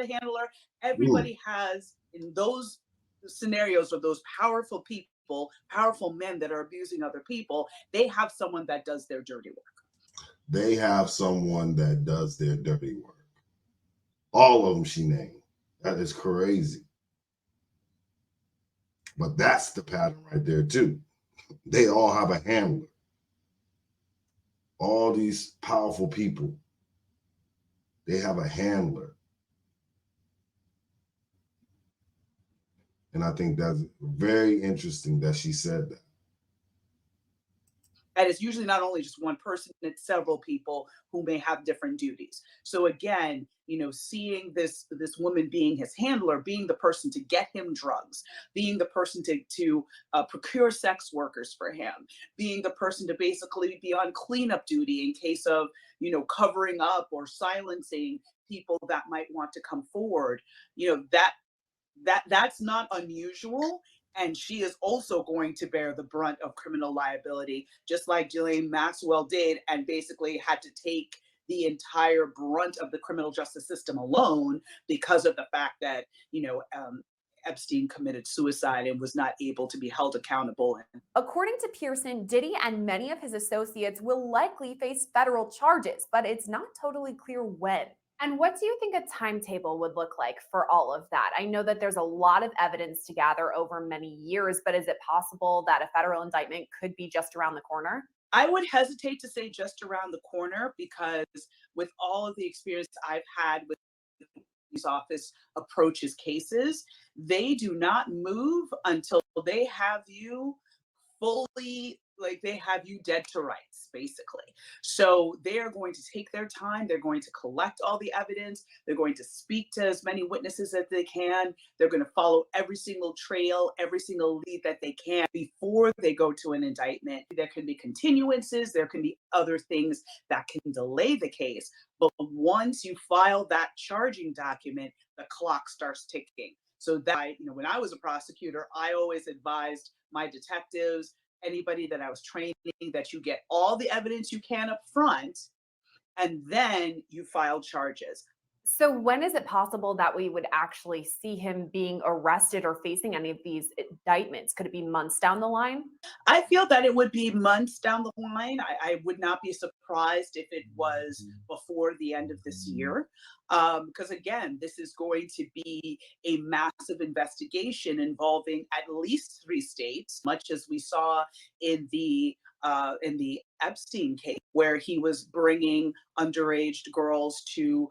handler. Everybody has, in those scenarios of those powerful people, powerful men that are abusing other people, they have someone that does their dirty work. They have someone that does their dirty work. All of them she named. That is crazy. But that's the pattern right there too. They all have a handler. All these powerful people, they have a handler. And I think that's very interesting that she said that. And it's usually not only just one person, it's several people who may have different duties. So again, seeing this woman being his handler, being the person to get him drugs, being the person to procure sex workers for him, being the person to basically be on cleanup duty in case of, covering up or silencing people that might want to come forward, that's not unusual. And she is also going to bear the brunt of criminal liability, just like Ghislaine Maxwell did, and basically had to take the entire brunt of the criminal justice system alone because of the fact that, Epstein committed suicide and was not able to be held accountable. According to Pearson, Diddy and many of his associates will likely face federal charges, but it's not totally clear when. And what do you think a timetable would look like for all of that? I know that there's a lot of evidence to gather over many years, but is it possible that a federal indictment could be just around the corner? I would hesitate to say just around the corner, because with all of the experience I've had with these office approaches cases, they do not move until they have you fully like they have you dead to rights, basically. So they are going to take their time. They're going to collect all the evidence. They're going to speak to as many witnesses as they can. They're going to follow every single trail, every single lead that they can before they go to an indictment. There can be continuances. There can be other things that can delay the case. But once you file that charging document, the clock starts ticking. So that, when I was a prosecutor, I always advised my detectives, anybody that I was training, that you get all the evidence you can up front, and then you file charges. So when is it possible that we would actually see him being arrested or facing any of these indictments? Could it be months down the line? I feel that it would be months down the line. I would not be surprised if it was before the end of this year. Because again, this is going to be a massive investigation involving at least 3 states, much as we saw in the Epstein case, where he was bringing underage girls to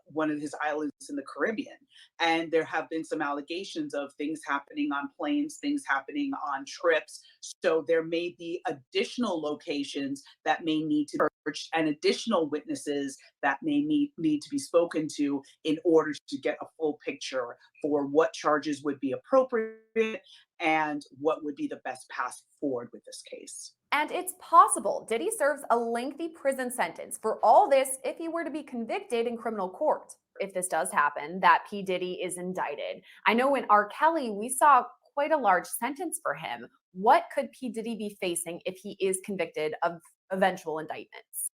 one of his islands in the Caribbean. And there have been some allegations of things happening on planes, things happening on trips. So there may be additional locations that may need to be searched and additional witnesses that may need to be spoken to in order to get a full picture for what charges would be appropriate and what would be the best path forward with this case. And it's possible Diddy serves a lengthy prison sentence for all this if he were to be convicted in criminal court. If this does happen, that P. Diddy is indicted. I know in R. Kelly, we saw quite a large sentence for him. What could P. Diddy be facing if he is convicted of eventual indictments?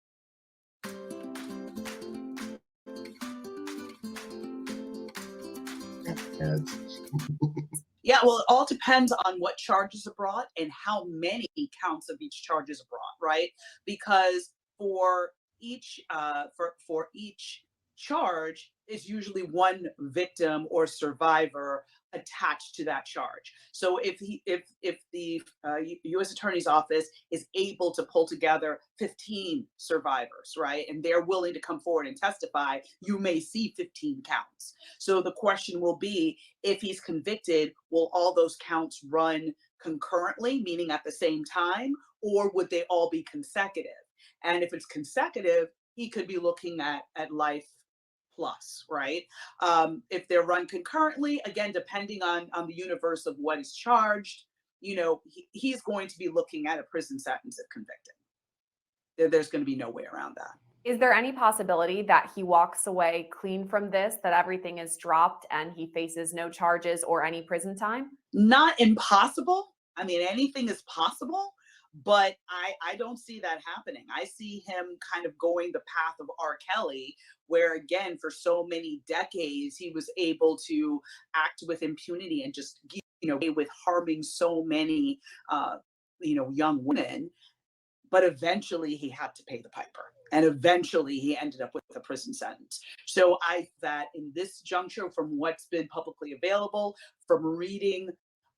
Yeah, well, it all depends on what charges are brought and how many counts of each charge is brought, right? Because for each charge is usually one victim or survivor attached to that charge. So if the U.S. Attorney's Office is able to pull together 15 survivors, right, and they're willing to come forward and testify, you may see 15 counts. So the question will be, if he's convicted, will all those counts run concurrently, meaning at the same time, or would they all be consecutive? And if it's consecutive, he could be looking at life plus, right? If they're run concurrently, again, depending on the universe of what is charged, he's going to be looking at a prison sentence if convicted. There's going to be no way around that. Is there any possibility that he walks away clean from this, that everything is dropped and he faces no charges or any prison time? Not impossible. I mean, anything is possible, but I don't see that happening. I see him kind of going the path of R. Kelly, where again, for so many decades, he was able to act with impunity and just, with harming so many, young women. But eventually he had to pay the piper. And eventually he ended up with a prison sentence. So that in this juncture, from what's been publicly available, from reading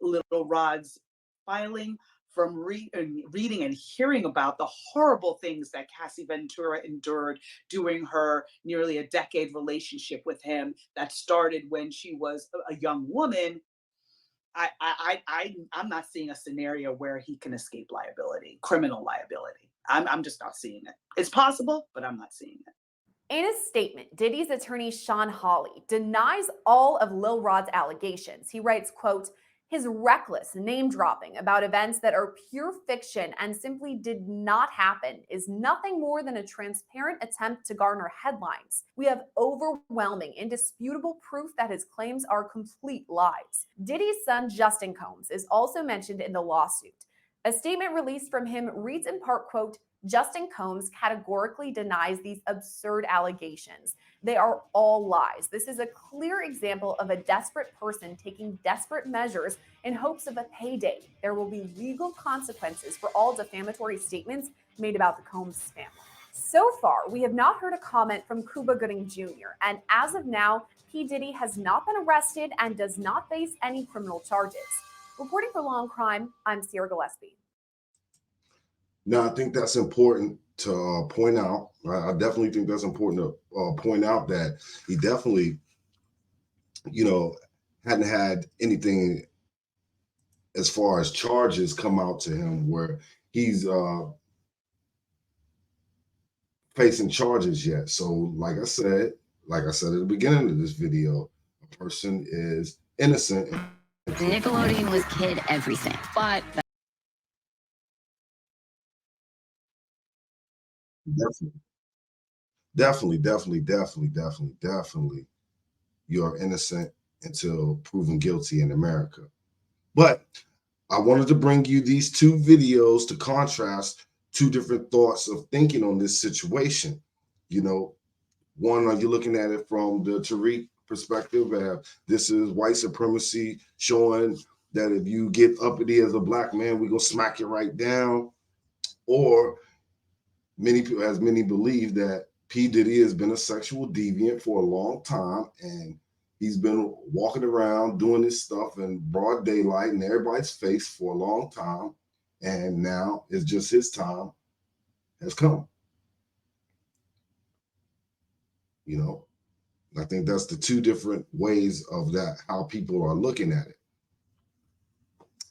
Little Rod's filing, from reading and hearing about the horrible things that Cassie Ventura endured during her nearly a decade relationship with him that started when she was a young woman, I'm not seeing a scenario where he can escape liability, criminal liability. I'm just not seeing it. It's possible, but I'm not seeing it. In a statement, Diddy's attorney Sean Hawley denies all of Lil Rod's allegations. He writes, quote, "His reckless name dropping about events that are pure fiction and simply did not happen is nothing more than a transparent attempt to garner headlines. We have overwhelming, indisputable proof that his claims are complete lies." Diddy's son, Justin Combs, is also mentioned in the lawsuit. A statement released from him reads in part, quote, "Justin Combs categorically denies these absurd allegations. They are all lies. This is a clear example of a desperate person taking desperate measures in hopes of a payday. There will be legal consequences for all defamatory statements made about the Combs family." So far, we have not heard a comment from Cuba Gooding Jr., and as of now, P. Diddy has not been arrested and does not face any criminal charges. Reporting for Law and Crime, I'm Sierra Gillespie. Now, I think that's important to point out. I definitely think that's important to point out that he definitely, hadn't had anything as far as charges come out to him where he's facing charges yet. So like I said at the beginning of this video, a person is innocent. Nickelodeon was kid everything, but Definitely, you're innocent until proven guilty in America. But I wanted to bring you these two videos to contrast two different thoughts of thinking on this situation. You know, one, are you looking at it from the Tariq perspective? This is white supremacy showing that if you get uppity as a black man, we're gonna smack you right down. Or many believe that P Diddy has been a sexual deviant for a long time, and he's been walking around doing this stuff in broad daylight in everybody's face for a long time, and now it's just his time has come. You know, I think that's the two different ways of that, how people are looking at it.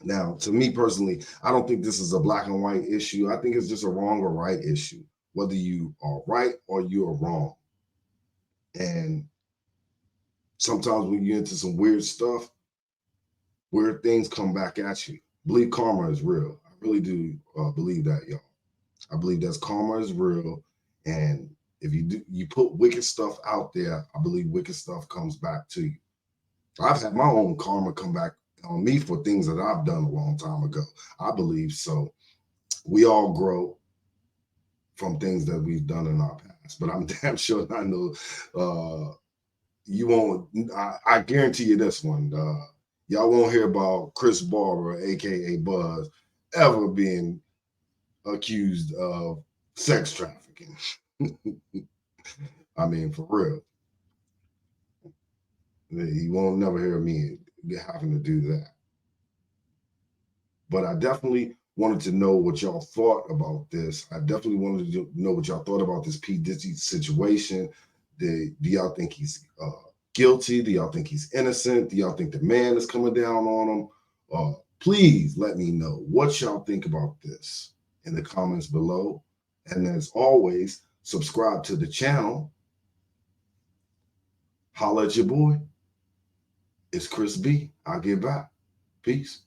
Now, to me personally, I don't think this is a black and white issue. I think it's just a wrong or right issue, whether you are right or you are wrong. And sometimes when you're into some weird stuff, weird things come back at you. Believe karma is real. I really do believe that, y'all. I believe that karma is real. And if you put wicked stuff out there, I believe wicked stuff comes back to you. I've had my own karma come back on me for things that I've done a long time ago. I believe so. We all grow from things that we've done in our past, but I'm damn sure I know you won't. I guarantee you this one. Y'all won't hear about Chris Barber, aka Buzz, ever being accused of sex trafficking. I mean, for real. You won't never hear me having to do that. But I definitely wanted to know what y'all thought about this. I definitely wanted to know what y'all thought about this P Diddy situation. Do y'all think he's guilty? Do y'all think he's innocent? Do y'all think the man is coming down on him? Please let me know what y'all think about this in the comments below. And as always, subscribe to the channel. Holla at your boy. It's Chris B. I'll get back. Peace.